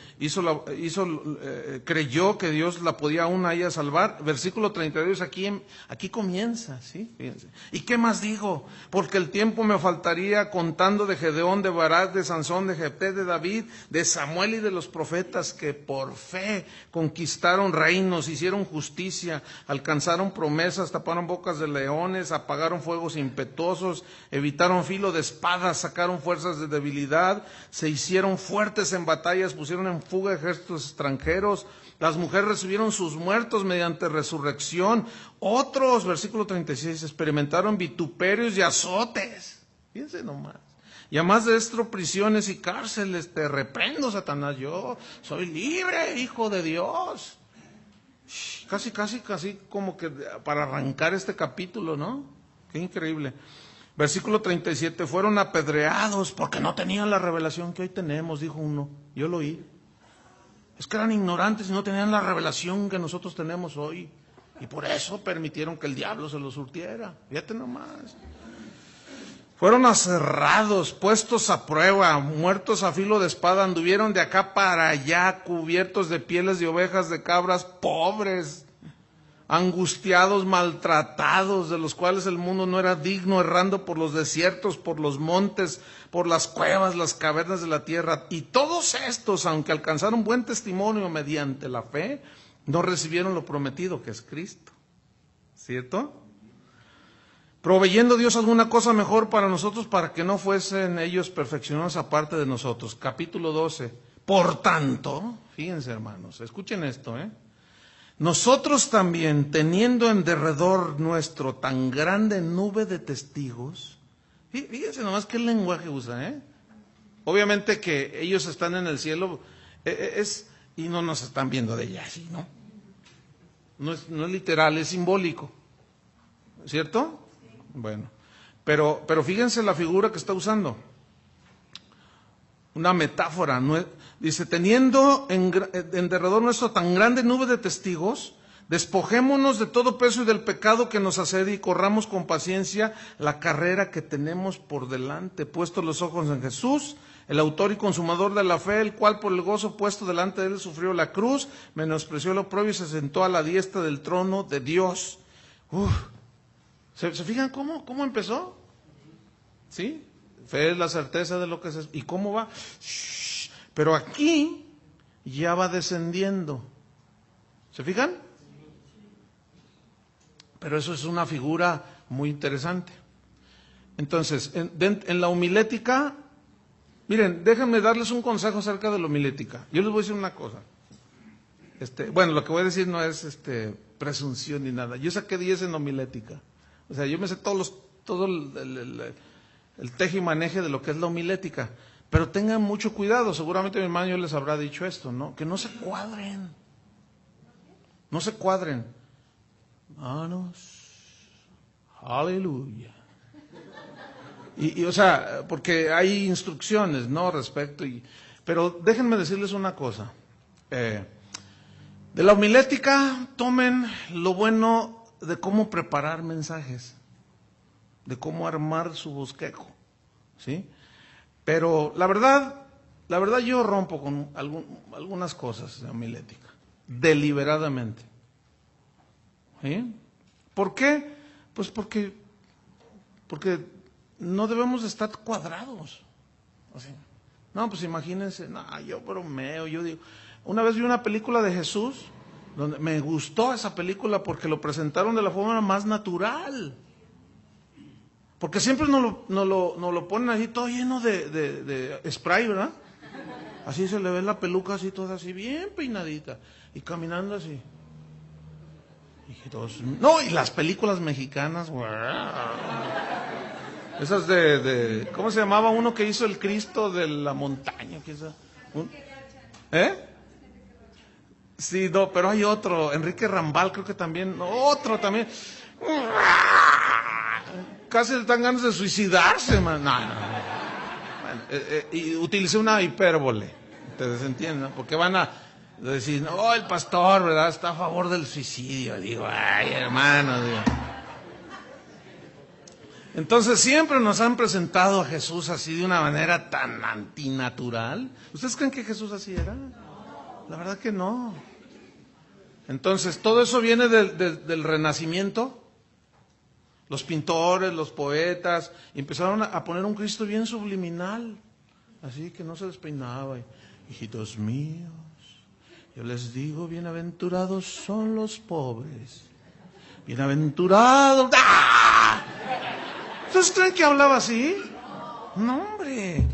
creyó que Dios la podía aún a ella salvar. Versículo 32, aquí comienza, ¿sí? Fíjense. ¿Y qué más digo? Porque el tiempo me faltaría contando de Gedeón, de Barak, de Sansón, de Jefté, de David, de Samuel y de los profetas que por fe conquistaron reinos, hicieron justicia, alcanzaron promesas, taparon bocas de leones, apagaron fuegos impetuosos, evitaron filo de espadas, sacaron fuerzas de debilidad, se hicieron fuertes en batalla, pusieron en fuga ejércitos extranjeros, las mujeres recibieron sus muertos mediante resurrección, otros, versículo 36, experimentaron vituperios y azotes, fíjense nomás, y además de esto prisiones y cárceles. Te reprendo, Satanás, yo soy libre, hijo de Dios. Casi como que para arrancar este capítulo, ¿no? Qué increíble. Versículo 37, fueron apedreados porque no tenían la revelación que hoy tenemos, dijo uno. Yo lo oí. Es que eran ignorantes y no tenían la revelación que nosotros tenemos hoy. Y por eso permitieron que el diablo se los surtiera. Fíjate nomás. Fueron aserrados, puestos a prueba, muertos a filo de espada, anduvieron de acá para allá, cubiertos de pieles de ovejas, de cabras, pobres, angustiados, maltratados, de los cuales el mundo no era digno, errando por los desiertos, por los montes, por las cuevas, las cavernas de la tierra. Y todos estos, aunque alcanzaron buen testimonio mediante la fe, no recibieron lo prometido, que es Cristo. ¿Cierto? Proveyendo Dios alguna cosa mejor para nosotros, para que no fuesen ellos perfeccionados aparte de nosotros. Capítulo 12. Por tanto, fíjense hermanos, escuchen esto, nosotros también, teniendo en derredor nuestro tan grande nube de testigos, fíjense nomás qué lenguaje usa, Obviamente que ellos están en el cielo, y no nos están viendo de allá, ¿sí? No es literal, es simbólico, ¿cierto? Bueno, pero fíjense la figura que está usando, una metáfora. Dice, teniendo en derredor nuestro tan grande nube de testigos, despojémonos de todo peso y del pecado que nos asedia y corramos con paciencia la carrera que tenemos por delante, puestos los ojos en Jesús, el autor y consumador de la fe, el cual por el gozo puesto delante de él sufrió la cruz, menospreció el oprobio y se sentó a la diestra del trono de Dios. ¿Se fijan cómo empezó? ¿Sí? Fe es la certeza de lo que se... ¿Y cómo va? Pero aquí ya va descendiendo. ¿Se fijan? Pero eso es una figura muy interesante. Entonces, en la homilética, miren, déjenme darles un consejo acerca de la homilética. Yo les voy a decir una cosa. Bueno, lo que voy a decir no es presunción ni nada. Yo saqué 10 en homilética. O sea, yo me sé todo el teje y maneje de lo que es la homilética. Pero tengan mucho cuidado, seguramente mi hermano les habrá dicho esto, ¿no? Que no se cuadren. No se cuadren. Manos. Aleluya. Y o sea, porque hay instrucciones, ¿no? Respecto. Pero déjenme decirles una cosa. De la homilética, tomen lo bueno de cómo preparar mensajes, de cómo armar su bosquejo, ¿sí? Pero la verdad yo rompo con algunas cosas de homilética, deliberadamente. ¿Sí? ¿Por qué? Pues porque no debemos de estar cuadrados. O sea, no, pues imagínense, no, yo bromeo, yo digo, una vez vi una película de Jesús, donde me gustó esa película porque lo presentaron de la forma más natural. Porque siempre nos lo ponen así todo lleno de spray, ¿verdad? Así se le ve la peluca así toda así, bien peinadita. Y caminando así. Y todos, no, y las películas mexicanas, esas ¿cómo se llamaba uno que hizo el Cristo de la montaña? Sí, no, pero hay otro, Enrique Rambal, creo que también, otro también. Casi le dan ganas de suicidarse, man. No. Bueno, y utilicé una hipérbole, ustedes entienden, ¿no? Porque van a decir, no, el pastor, ¿verdad?, está a favor del suicidio. Digo, ay, hermano, digo. Entonces siempre nos han presentado a Jesús así de una manera tan antinatural. ¿Ustedes creen que Jesús así era? La verdad que no. Entonces todo eso viene del Renacimiento. Los pintores, los poetas, empezaron a poner un Cristo bien subliminal, así que no se despeinaba. Hijitos míos, yo les digo, bienaventurados son los pobres. Bienaventurados. ¡Ah! ¿Ustedes creen que hablaba así? No, hombre.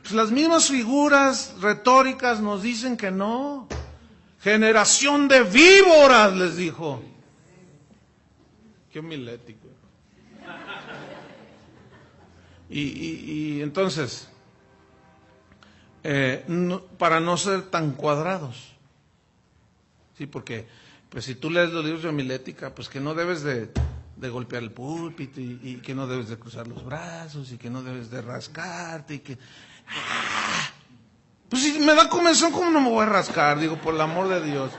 Pues las mismas figuras retóricas nos dicen que no. Generación de víboras, les dijo. Qué homilético. Y entonces, para no ser tan cuadrados, sí, porque pues si tú lees los libros de homilética, pues que no debes de golpear el púlpito y que no debes de cruzar los brazos y que no debes de rascarte y que... Pues si me da comezón, ¿cómo no me voy a rascar? Digo, por el amor de Dios.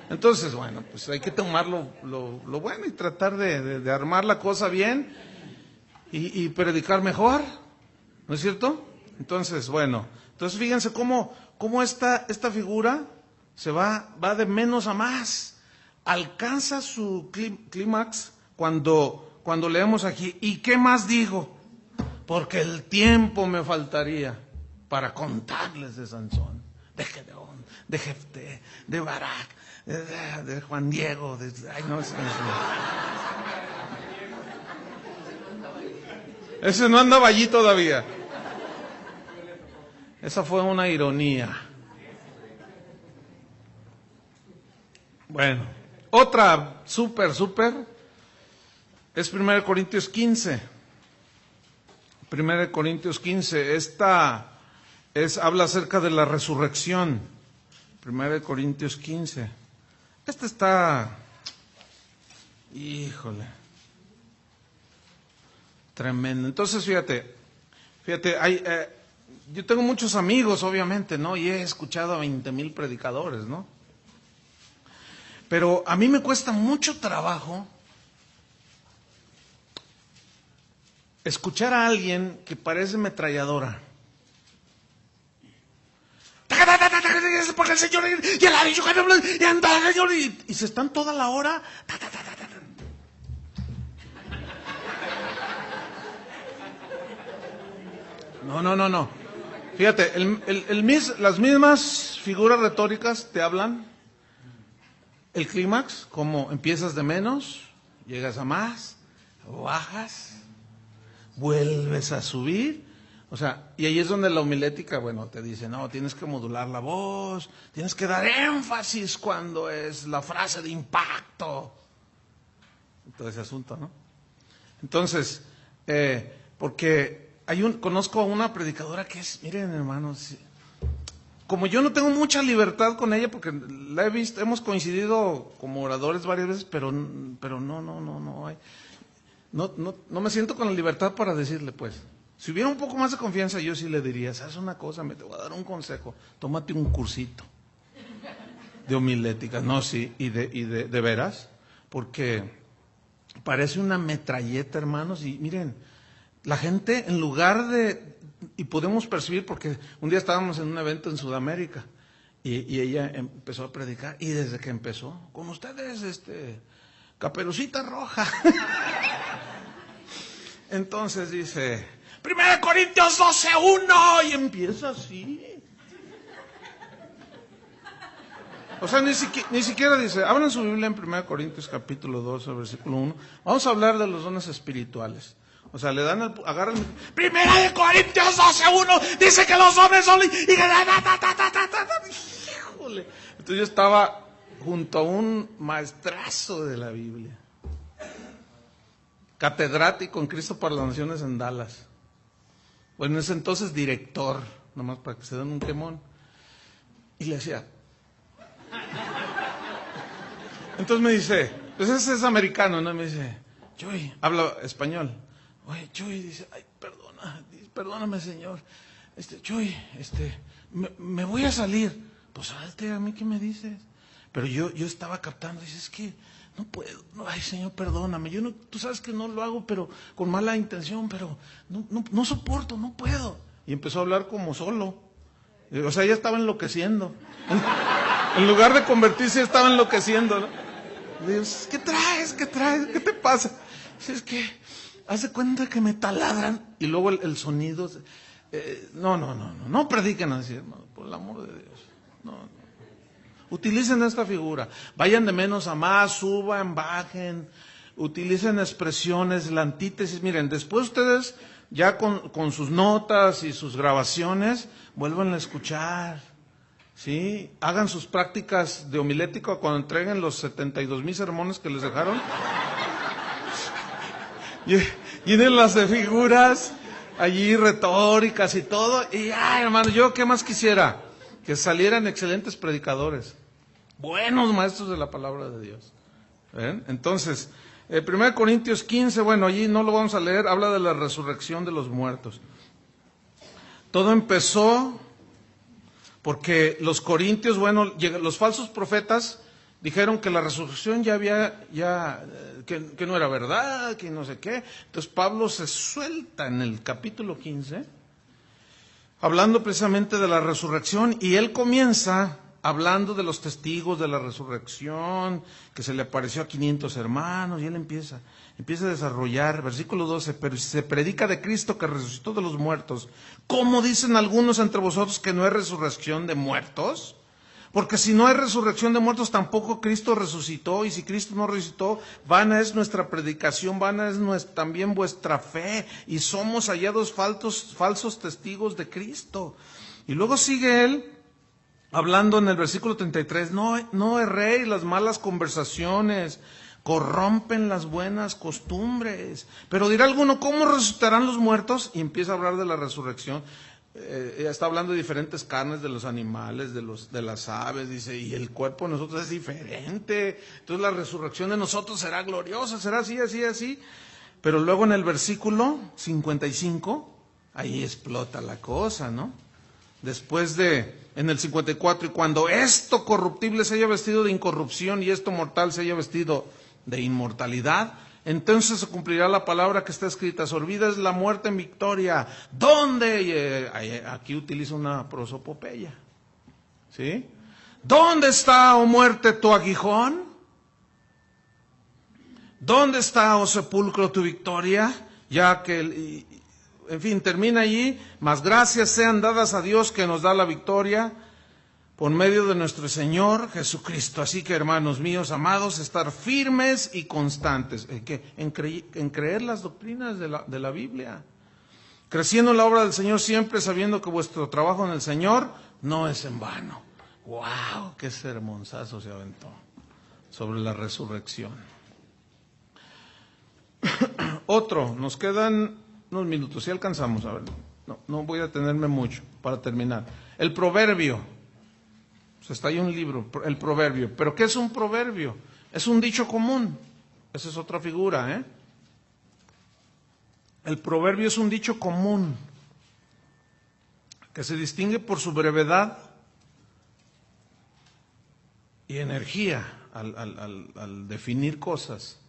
Entonces, bueno, pues hay que tomar lo bueno y tratar de armar la cosa bien y predicar mejor, ¿no es cierto? Entonces, bueno, entonces fíjense cómo esta figura se va de menos a más. Alcanza su clímax cuando leemos aquí, ¿y qué más digo? Porque el tiempo me faltaría para contarles de Sansón, de Gedeón, de Jefté, de Barak, de Juan Diego, ay no, ese no andaba allí todavía. Esa fue una ironía. Bueno, otra súper es 1 Corintios 15. 1 Corintios 15, esta habla acerca de la resurrección. 1 Corintios 15. Esta está, híjole, tremendo. Entonces, fíjate, yo tengo muchos amigos, obviamente, ¿no? Y he escuchado a 20,000 predicadores, ¿no? Pero a mí me cuesta mucho trabajo escuchar a alguien que parece metralladora. Porque el Señor y el ha dicho y anda el Señor y se están toda la hora. No. Fíjate, las mismas figuras retóricas te hablan. El clímax, como empiezas de menos, llegas a más, bajas, vuelves a subir. O sea, y ahí es donde la homilética, bueno, te dice, no, tienes que modular la voz, tienes que dar énfasis cuando es la frase de impacto. Todo ese asunto, ¿no? Entonces, porque conozco a una predicadora que es, miren hermanos, como yo no tengo mucha libertad con ella, porque la he visto, hemos coincidido como oradores varias veces, pero no hay, no me siento con la libertad para decirle, pues. Si hubiera un poco más de confianza, yo sí le diría, ¿sabes una cosa? Te voy a dar un consejo, tómate un cursito de homilética. No, sí, y de veras, porque parece una metralleta, hermanos, y miren, la gente en lugar y podemos percibir, porque un día estábamos en un evento en Sudamérica, y ella empezó a predicar, y desde que empezó, con ustedes, Caperucita Roja. Entonces dice... 1 Corintios 12:1 y empieza así. O sea, ni siquiera dice, abran su Biblia en 1 Corintios capítulo 12, versículo 1. Vamos a hablar de los dones espirituales. O sea, le dan agarran 1 Corintios 12:1 dice que los dones son... Híjole. Entonces yo estaba junto a un maestrazo de la Biblia. Catedrático en Cristo para las Naciones en Dallas. Bueno, en ese entonces director, nomás para que se den un quemón. Y le decía, Entonces me dice, pues ese es americano, ¿no? Me dice, Chuy, habla español. Oye, Chuy, dice, ay, perdóname, señor. Chuy, me voy a salir. Pues salte, ¿a mí qué me dices? Pero yo estaba captando, dice, es que no puedo, no, ay, señor, perdóname. Yo no, tú sabes que no lo hago, pero con mala intención, pero no soporto, no puedo. Y empezó a hablar como solo. O sea, ella estaba enloqueciendo. En lugar de convertirse, estaba enloqueciendo, ¿no? Le digo, ¿qué traes? ¿Qué te pasa? Dice, es que hace cuenta que me taladran. Y luego el sonido. No prediquen así, hermano, por el amor de Dios. No. Utilicen esta figura. Vayan de menos a más, suban, bajen. Utilicen expresiones, la antítesis. Miren, después ustedes, ya con sus notas y sus grabaciones, vuelvan a escuchar. ¿Sí? Hagan sus prácticas de homilética cuando entreguen los 72,000 sermones que les dejaron. Llénenlas de figuras, allí retóricas y todo. Y ay, hermano, yo qué más quisiera, que salieran excelentes predicadores, buenos maestros de la palabra de Dios. ¿Ven? Entonces, 1 Corintios 15, bueno, allí no lo vamos a leer, habla de la resurrección de los muertos. Todo empezó porque los corintios, bueno, los falsos profetas dijeron que la resurrección que no era verdad, que no sé qué. Entonces Pablo se suelta en el capítulo 15, hablando precisamente de la resurrección, y él comienza hablando de los testigos de la resurrección, que se le apareció a 500 hermanos, y él empieza a desarrollar, versículo 12, pero si se predica de Cristo que resucitó de los muertos, ¿cómo dicen algunos entre vosotros que no hay resurrección de muertos? Porque si no hay resurrección de muertos, tampoco Cristo resucitó, y si Cristo no resucitó, vana es nuestra predicación, vana es también vuestra fe, y somos hallados falsos testigos de Cristo. Y luego sigue él, hablando en el versículo 33, no erréis, las malas conversaciones corrompen las buenas costumbres. Pero dirá alguno, ¿cómo resucitarán los muertos? Y empieza a hablar de la resurrección. Está hablando de diferentes carnes de los animales, de las aves, dice, y el cuerpo de nosotros es diferente. Entonces la resurrección de nosotros será gloriosa, será así, así, así. Pero luego en el versículo 55, ahí explota la cosa, ¿no? Después en el 54, y cuando esto corruptible se haya vestido de incorrupción y esto mortal se haya vestido de inmortalidad, entonces se cumplirá la palabra que está escrita, sorbida es la muerte en victoria. ¿Dónde? Aquí utiliza una prosopopeya. ¿Sí? ¿Dónde está, oh muerte, tu aguijón? ¿Dónde está, oh sepulcro, tu victoria? Ya que, en fin, termina allí, mas gracias sean dadas a Dios que nos da la victoria por medio de nuestro Señor Jesucristo. Así que, hermanos míos, amados, estar firmes y constantes en creer las doctrinas de la Biblia, creciendo en la obra del Señor siempre, sabiendo que vuestro trabajo en el Señor no es en vano. ¡Wow! ¡Qué sermonzazo se aventó sobre la resurrección! Otro, nos quedan unos minutos, si alcanzamos, a ver, no voy a detenerme mucho para terminar. El proverbio. Está ahí un libro, el proverbio. ¿Pero qué es un proverbio? Es un dicho común. Esa es otra figura, ¿eh? El proverbio es un dicho común que se distingue por su brevedad y energía al definir cosas.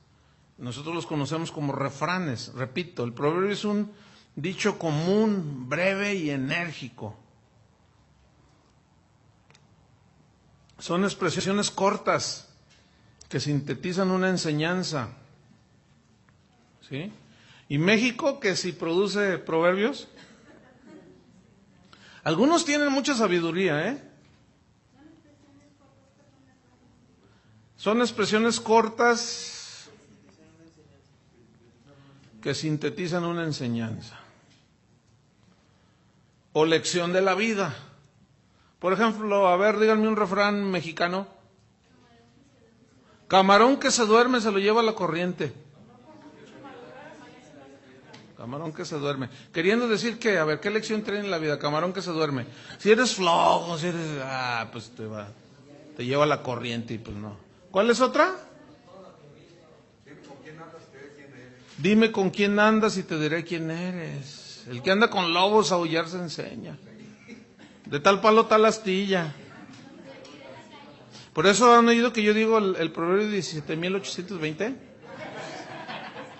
Nosotros los conocemos como refranes. Repito, el proverbio es un dicho común, breve y enérgico. Son expresiones cortas que sintetizan una enseñanza. ¿Sí? ¿Y México, que si produce proverbios? Algunos tienen mucha sabiduría, ¿eh? Son expresiones cortas que sintetizan una enseñanza. O lección de la vida. Por ejemplo, a ver, díganme un refrán mexicano. Camarón que se duerme se lo lleva la corriente. Camarón que se duerme. Queriendo decir que, a ver, ¿qué lección traen en la vida? Camarón que se duerme. Si eres flojo, si eres, pues te lleva la corriente y pues no ¿Cuál es otra? Dime con quién andas y te diré quién eres. El que anda con lobos a aullar se enseña. De tal palo, tal astilla. Por eso han oído que yo digo el proverbio 17.820.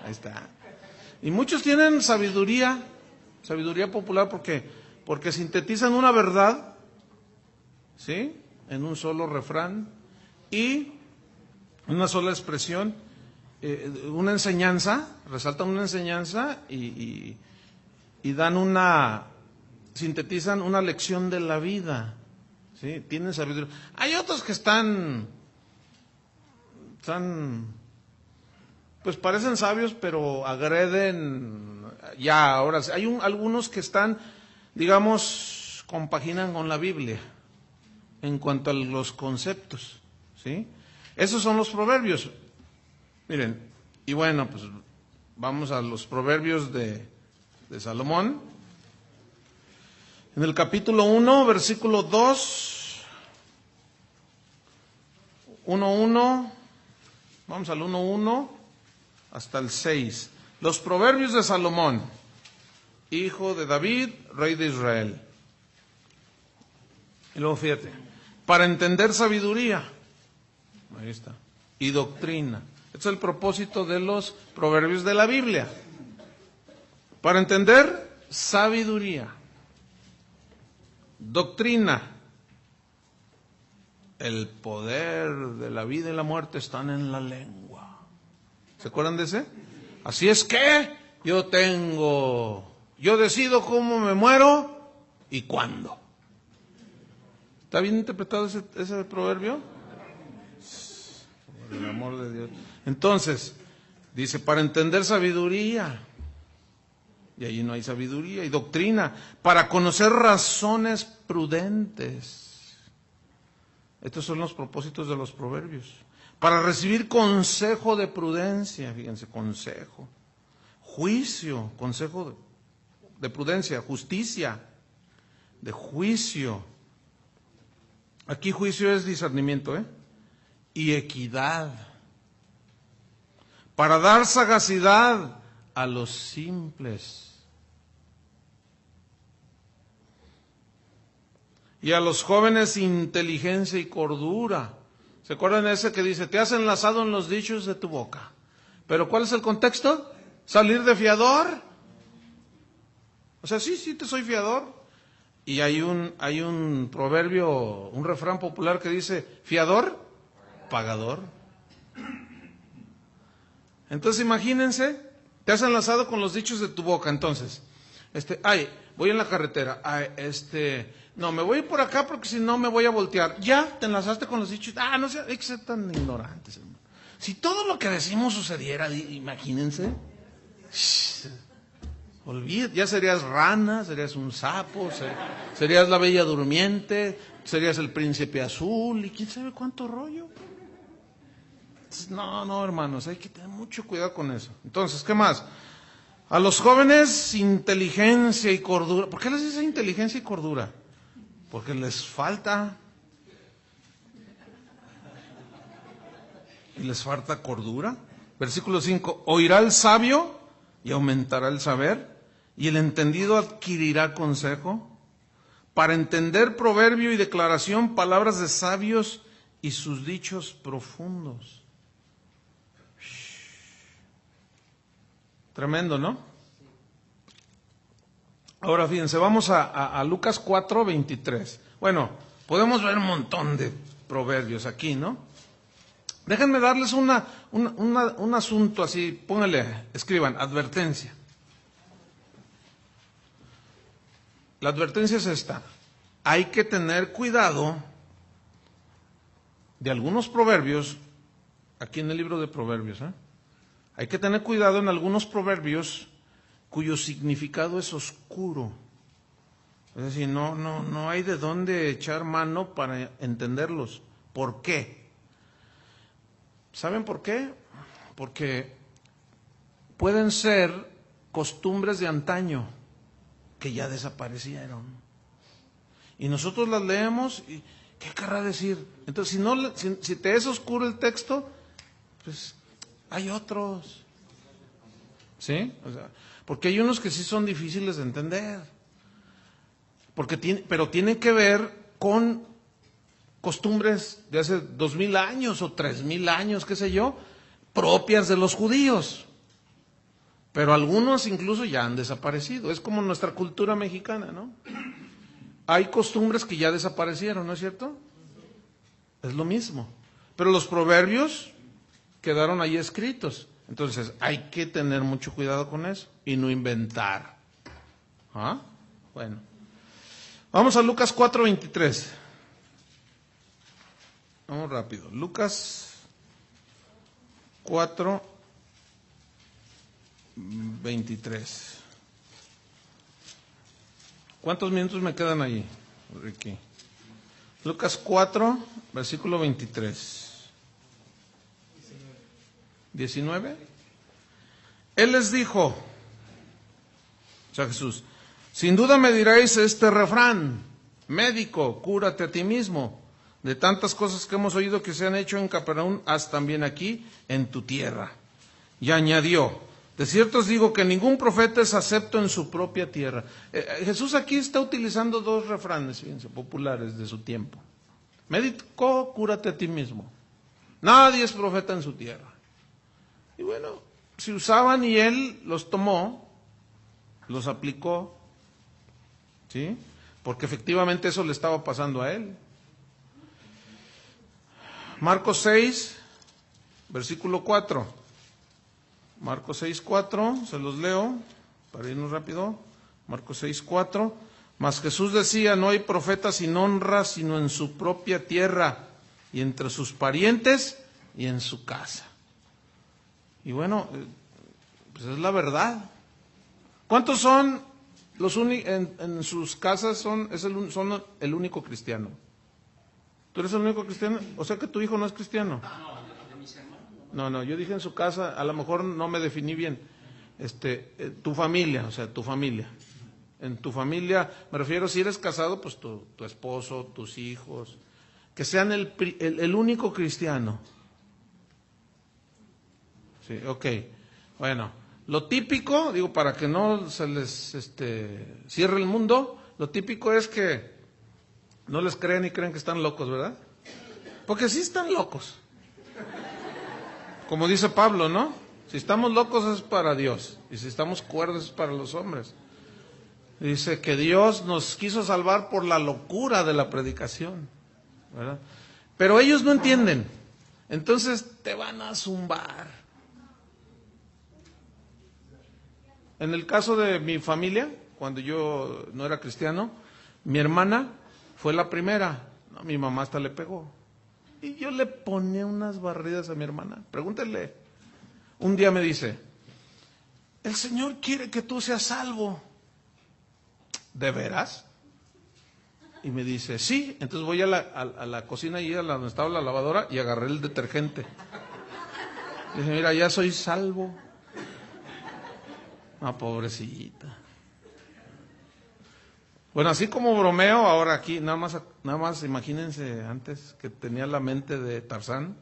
Ahí está. Y muchos tienen sabiduría popular porque sintetizan una verdad, ¿sí? En un solo refrán y una sola expresión, una enseñanza, resaltan una enseñanza y dan sintetizan una lección de la vida, ¿sí? Tienen sabiduría. Hay otros que están, pues parecen sabios, pero agreden, ya, ahora, hay algunos que están, digamos, compaginan con la Biblia en cuanto a los conceptos, ¿sí? Esos son los proverbios. Miren, y bueno, pues vamos a los proverbios de Salomón. En el capítulo 1, versículo 2, 1:1, vamos al 1:1 hasta el 6. Los proverbios de Salomón, hijo de David, rey de Israel. Y luego fíjate, para entender sabiduría, ahí está, y doctrina. Este es el propósito de los proverbios de la Biblia. Para entender sabiduría, doctrina. El poder de la vida y la muerte están en la lengua. ¿Se acuerdan de ese? Así es que yo decido cómo me muero y cuándo. ¿Está bien interpretado ese proverbio? Por el amor de Dios. Entonces, dice, para entender sabiduría, y allí no hay sabiduría, y doctrina, para conocer razones prudentes. Estos son los propósitos de los proverbios. Para recibir consejo de prudencia, fíjense, consejo. Juicio, consejo de prudencia, justicia, de juicio. Aquí juicio es discernimiento, y equidad. Para dar sagacidad a los simples. Y a los jóvenes inteligencia y cordura. ¿Se acuerdan de ese que dice, te has enlazado en los dichos de tu boca? Pero ¿cuál es el contexto? ¿Salir de fiador? O sea, sí, te soy fiador. Y hay un proverbio, un refrán popular que dice, fiador, pagador. Entonces imagínense, te has enlazado con los dichos de tu boca. Entonces, voy en la carretera, no, me voy por acá porque si no me voy a voltear. Ya, te enlazaste con los dichos. No sé, hay que ser tan ignorantes, hermano. Si todo lo que decimos sucediera, imagínense. Ya serías rana, serías un sapo, serías la bella durmiente, serías el príncipe azul y quién sabe cuánto rollo. No, hermanos, hay que tener mucho cuidado con eso. Entonces, ¿qué más? A los jóvenes, inteligencia y cordura. ¿Por qué les dice inteligencia y cordura? Porque les falta. Y les falta cordura. Versículo 5. Oirá el sabio y aumentará el saber, y el entendido adquirirá consejo. Para entender proverbio y declaración, palabras de sabios y sus dichos profundos. Tremendo, ¿no? Ahora fíjense, vamos a Lucas 4:23. Bueno, podemos ver un montón de proverbios aquí, ¿no? Déjenme darles un asunto así, pónganle, escriban, advertencia. La advertencia es esta: hay que tener cuidado de algunos proverbios, aquí en el libro de Proverbios, hay que tener cuidado en algunos proverbios cuyo significado es oscuro. Es decir, no hay de dónde echar mano para entenderlos. ¿Por qué? ¿Saben por qué? Porque pueden ser costumbres de antaño que ya desaparecieron. Y nosotros las leemos ¿Qué querrá decir? Entonces, si te es oscuro el texto, pues hay otros. ¿Sí? O sea, porque hay unos que sí son difíciles de entender. Pero tienen que ver con costumbres de hace 2000 años o 3000 años, qué sé yo, propias de los judíos. Pero algunos incluso ya han desaparecido. Es como nuestra cultura mexicana, ¿no? Hay costumbres que ya desaparecieron, ¿no es cierto? Es lo mismo. Pero los proverbios quedaron ahí escritos. Entonces hay que tener mucho cuidado con eso y no inventar. ¿Ah? Bueno. Vamos a Lucas 4:23. Vamos rápido. Lucas 4:23. ¿Cuántos minutos me quedan ahí, Ricky? Lucas 4, versículo 23. 19. Él les dijo, o sea Jesús, sin duda me diréis este refrán, médico, cúrate a ti mismo. De tantas cosas que hemos oído que se han hecho en Capernaum, haz también aquí en tu tierra. Y añadió, de cierto os digo que ningún profeta es acepto en su propia tierra. Jesús aquí está utilizando dos refranes, fíjense, populares de su tiempo. Médico, cúrate a ti mismo. Nadie es profeta en su tierra. Y bueno, si usaban y él los tomó, los aplicó, ¿sí? Porque efectivamente eso le estaba pasando a él. Marcos 6, versículo 4. Marcos 6, 4, se los leo para irnos rápido. Marcos 6, 4. Mas Jesús decía, no hay profeta sin honra, sino en su propia tierra, y entre sus parientes, y en su casa. Y bueno, pues es la verdad. ¿Cuántos son los en sus casas son el único cristiano? ¿Tú eres el único cristiano? O sea que tu hijo no es cristiano. No, yo dije en su casa, a lo mejor no me definí bien. Tu familia, o sea, tu familia. En tu familia, me refiero, si eres casado, pues tu esposo, tus hijos, que sean el único cristiano. Sí, ok. Bueno, lo típico, digo, para que no se les cierre el mundo, lo típico es que no les crean y creen que están locos, ¿verdad? Porque sí están locos. Como dice Pablo, ¿no? Si estamos locos es para Dios, y si estamos cuerdos es para los hombres. Dice que Dios nos quiso salvar por la locura de la predicación, ¿verdad? Pero ellos no entienden, entonces te van a zumbar. En el caso de mi familia, cuando yo no era cristiano, mi hermana fue la primera. No, mi mamá hasta le pegó. Y yo le ponía unas barridas a mi hermana. Pregúntele. Un día me dice, el Señor quiere que tú seas salvo. ¿De veras? Y me dice, sí. Entonces voy a la cocina y a donde estaba la lavadora y agarré el detergente. Y dije, mira, ya soy salvo. Ah, pobrecita. Bueno, así como bromeo, ahora aquí, nada más imagínense antes que tenía la mente de Tarzán,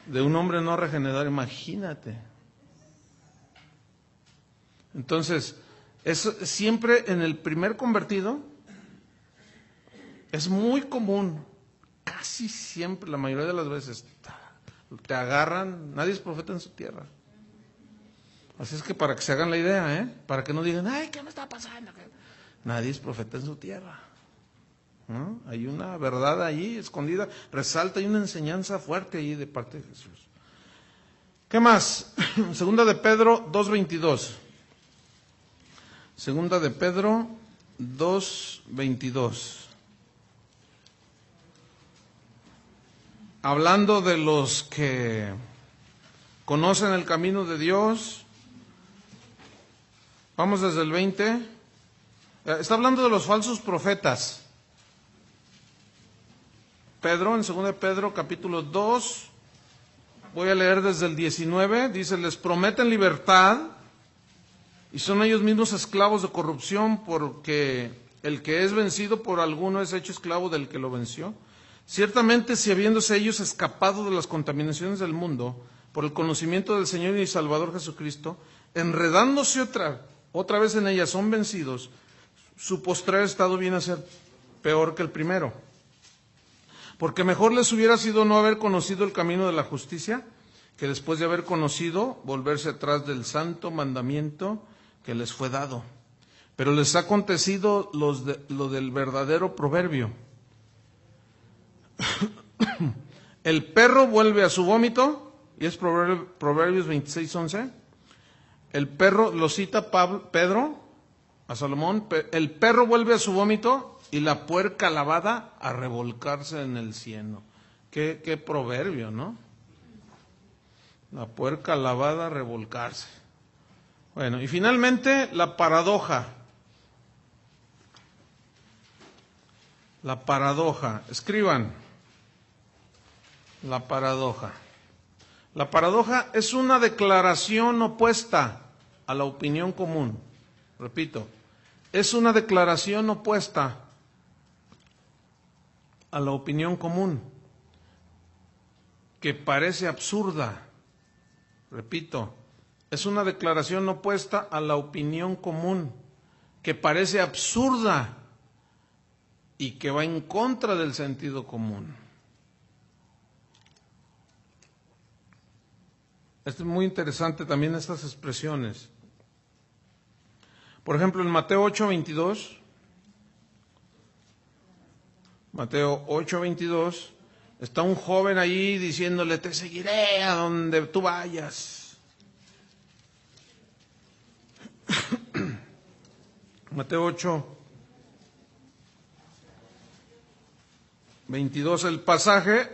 de un hombre no regenerado, imagínate. Entonces, siempre en el primer convertido, es muy común, casi siempre, la mayoría de las veces, te agarran, nadie es profeta en su tierra. Así es que para que se hagan la idea, para que no digan, ay, ¿qué me está pasando? Nadie es profeta en su tierra. ¿No? Hay una verdad ahí escondida, resalta, hay una enseñanza fuerte ahí de parte de Jesús. ¿Qué más? Segunda de Pedro 2:22. Segunda de Pedro 2:22. Hablando de los que conocen el camino de Dios. Vamos desde el 20. Está hablando de los falsos profetas. Pedro, en 2 de Pedro, capítulo 2, voy a leer desde el 19, dice, les prometen libertad y son ellos mismos esclavos de corrupción porque El que es vencido por alguno es hecho esclavo del que lo venció. Ciertamente, si habiéndose ellos escapado de las contaminaciones del mundo, por el conocimiento del Señor y Salvador Jesucristo, enredándose otra vez en ellas, son vencidos, su postrer estado viene a ser peor que el primero. Porque mejor les hubiera sido no haber conocido el camino de la justicia, que después de haber conocido, volverse atrás del santo mandamiento que les fue dado. Pero les ha acontecido lo del verdadero proverbio. El perro vuelve a su vómito, y es Proverbios 26:11. El perro, lo cita Pedro a Salomón, el perro vuelve a su vómito y la puerca lavada a revolcarse en el cieno. Qué proverbio, ¿no? La puerca lavada a revolcarse. Bueno, y finalmente la paradoja. La paradoja. Escriban. La paradoja. La paradoja es una declaración opuesta a la opinión común. Repito, es una declaración opuesta a la opinión común, que parece absurda. Repito, es una declaración opuesta a la opinión común, que parece absurda y que va en contra del sentido común. Es muy interesante también estas expresiones. Por ejemplo, en Mateo 8:22, está un joven ahí diciéndole, te seguiré a donde tú vayas. Mateo 8:22, el pasaje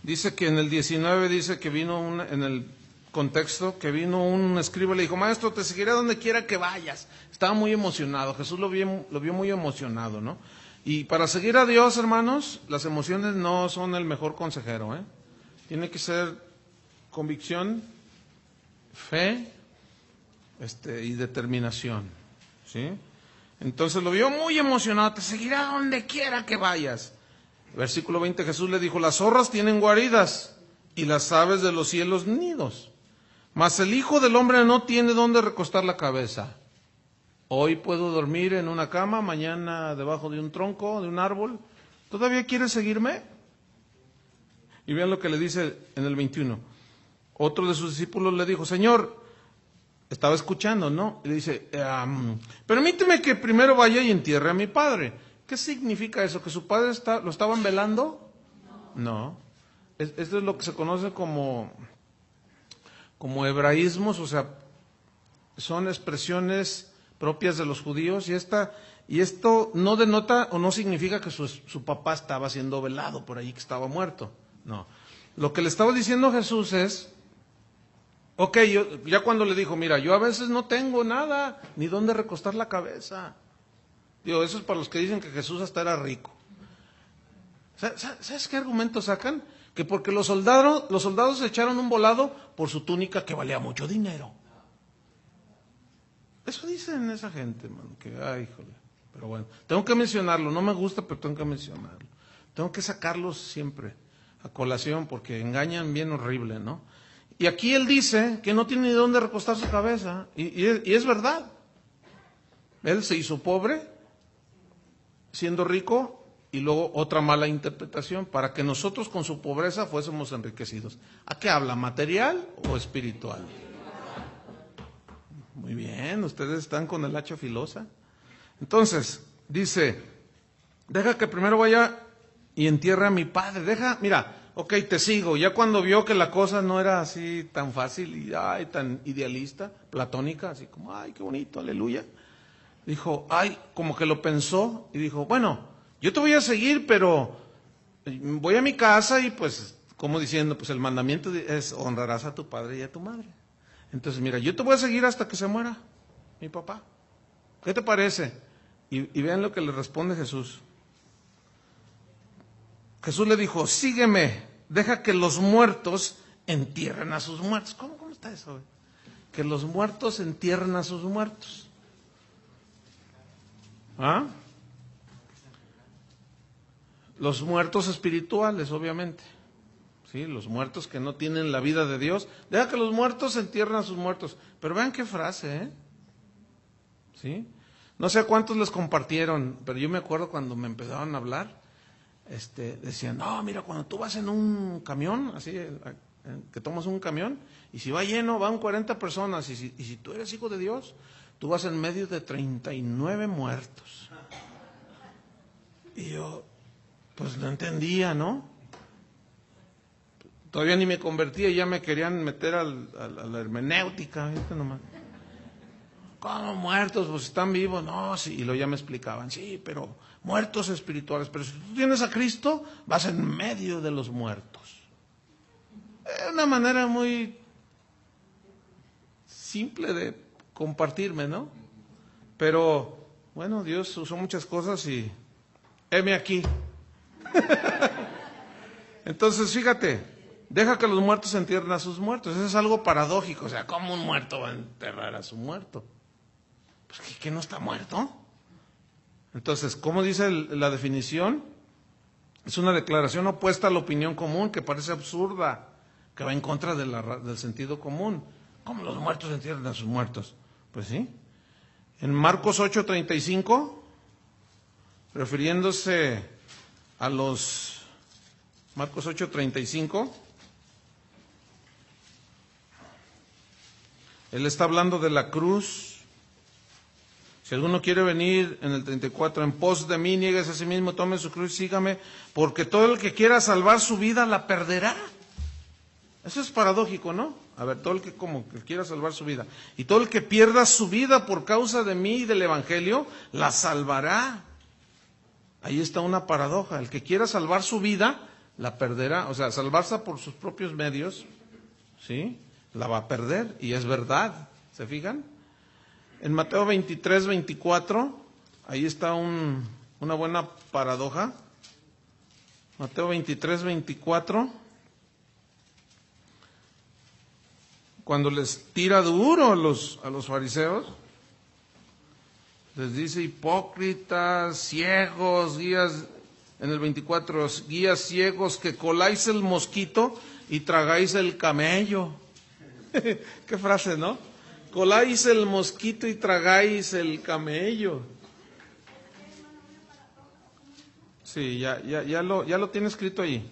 dice que en el 19 dice que vino en el contexto, que vino un escriba y le dijo, maestro, te seguiré a donde quiera que vayas. Estaba muy emocionado, Jesús lo vio muy emocionado, ¿no? Y para seguir a Dios, hermanos, las emociones no son el mejor consejero, ¿eh? Tiene que ser convicción, fe, y determinación, ¿sí? Entonces lo vio muy emocionado, te seguiré a donde quiera que vayas. Versículo 20, Jesús le dijo, las zorras tienen guaridas y las aves de los cielos nidos, mas el Hijo del Hombre no tiene dónde recostar la cabeza. Hoy puedo dormir en una cama, mañana debajo de un tronco, de un árbol. ¿Todavía quieres seguirme? Y vean lo que le dice en el 21. Otro de sus discípulos le dijo, Señor, estaba escuchando, ¿no? Y le dice, permíteme que primero vaya y entierre a mi padre. ¿Qué significa eso? ¿Que su padre lo estaban velando? No. Esto es lo que se conoce como hebraísmos, o sea, son expresiones propias de los judíos, y esto no denota o no significa que su papá estaba siendo velado por ahí, que estaba muerto. No. Lo que le estaba diciendo Jesús es, ok, ya cuando le dijo, mira, yo a veces no tengo nada, ni dónde recostar la cabeza. Digo, eso es para los que dicen que Jesús hasta era rico. ¿Sabes qué argumento sacan? Que porque los soldados se echaron un volado por su túnica que valía mucho dinero. Eso dicen esa gente, man, que, ay, híjole. Pero bueno, tengo que mencionarlo, no me gusta, pero tengo que mencionarlo. Tengo que sacarlos siempre a colación porque engañan bien horrible, ¿no? Y aquí él dice que no tiene ni dónde recostar su cabeza, y es verdad. Él se hizo pobre, siendo rico, y luego otra mala interpretación, para que nosotros con su pobreza fuésemos enriquecidos. ¿A qué habla? ¿Material o espiritual? Muy bien, ustedes están con el hacha filosa. Entonces, dice, deja que primero vaya y entierre a mi padre. Mira, ok, te sigo. Ya cuando vio que la cosa no era así tan fácil y tan idealista, platónica, así como, ay, qué bonito, aleluya. Dijo, como que lo pensó y dijo, bueno, yo te voy a seguir, pero voy a mi casa y pues, como diciendo, pues el mandamiento es honrarás a tu padre y a tu madre. Entonces, mira, yo te voy a seguir hasta que se muera mi papá. ¿Qué te parece? Y vean lo que le responde Jesús. Jesús le dijo, sígueme, deja que los muertos entierren a sus muertos. ¿Cómo está eso? Que los muertos entierren a sus muertos. ¿Ah? Los muertos espirituales, obviamente. ¿Sí? Los muertos que no tienen la vida de Dios. Deja que los muertos entierren a sus muertos. Pero vean qué frase, ¿eh? ¿Sí? No sé a cuántos les compartieron, pero yo me acuerdo cuando me empezaban a hablar, decían, no, mira, cuando tú vas en un camión, así, que tomas un camión, y si va lleno, van 40 personas, y si tú eres hijo de Dios, tú vas en medio de 39 muertos. Y yo, pues no entendía, ¿no? Todavía ni me convertía y ya me querían meter a la hermenéutica, ¿viste nomás? ¿Cómo muertos? Pues están vivos. No, sí, y luego ya me explicaban, sí, pero muertos espirituales. Pero si tú tienes a Cristo, vas en medio de los muertos. Es una manera muy simple de compartirme, ¿no? Pero, bueno, Dios usó muchas cosas y heme aquí. Entonces, fíjate, deja que los muertos entierren a sus muertos. Eso es algo paradójico. O sea, ¿cómo un muerto va a enterrar a su muerto? Pues que no está muerto. Entonces, ¿cómo dice la definición? Es una declaración opuesta a la opinión común que parece absurda, que va en contra del sentido común. ¿Cómo los muertos entierran a sus muertos? Pues sí. En Marcos 8:35, refiriéndose a los Marcos 8:35, él está hablando de la cruz. Si alguno quiere venir, en el 34, en pos de mí, nieguese a sí mismo, tome su cruz y sígame, porque todo el que quiera salvar su vida la perderá. Eso es paradójico, ¿no? A ver, todo el que quiera salvar su vida. Y todo el que pierda su vida por causa de mí y del Evangelio, la salvará. Ahí está una paradoja. El que quiera salvar su vida, la perderá. O sea, salvarse por sus propios medios, ¿sí? La va a perder. Y es verdad. ¿Se fijan? En Mateo 23:24, ahí está una buena paradoja. Mateo 23:24, cuando les tira duro a los fariseos, les dice hipócritas, ciegos, guías, en el 24, guías ciegos que coláis el mosquito y tragáis el camello. Qué frase, ¿no? Coláis el mosquito y tragáis el camello. Sí, ya lo tiene escrito ahí.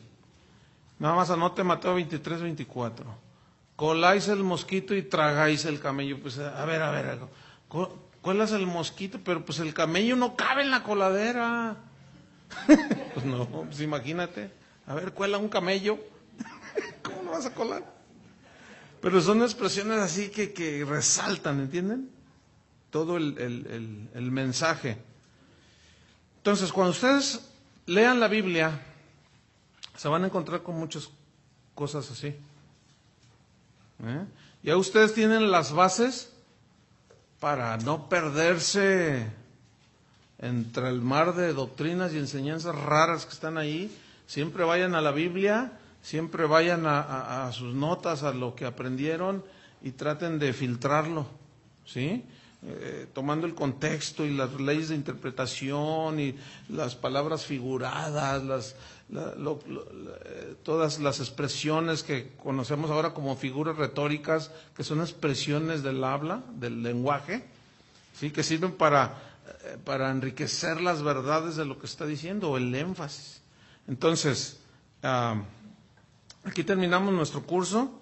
Nada más anote Mateo 23:24. Coláis el mosquito y tragáis el camello. Pues a ver. Cuelas el mosquito, pero pues el camello no cabe en la coladera. Pues no, pues imagínate. A ver, cuela un camello. ¿Cómo lo vas a colar? Pero son expresiones así que resaltan, ¿entienden? Todo el mensaje. Entonces, cuando ustedes lean la Biblia, se van a encontrar con muchas cosas así. Ya ustedes tienen las bases para no perderse entre el mar de doctrinas y enseñanzas raras que están ahí. Siempre vayan a la Biblia. Siempre vayan a sus notas, a lo que aprendieron y traten de filtrarlo, ¿sí? Tomando el contexto y las leyes de interpretación y las palabras figuradas, todas las expresiones que conocemos ahora como figuras retóricas, que son expresiones del habla, del lenguaje, ¿sí? Que sirven para enriquecer las verdades de lo que está diciendo o el énfasis. Entonces, aquí terminamos nuestro curso.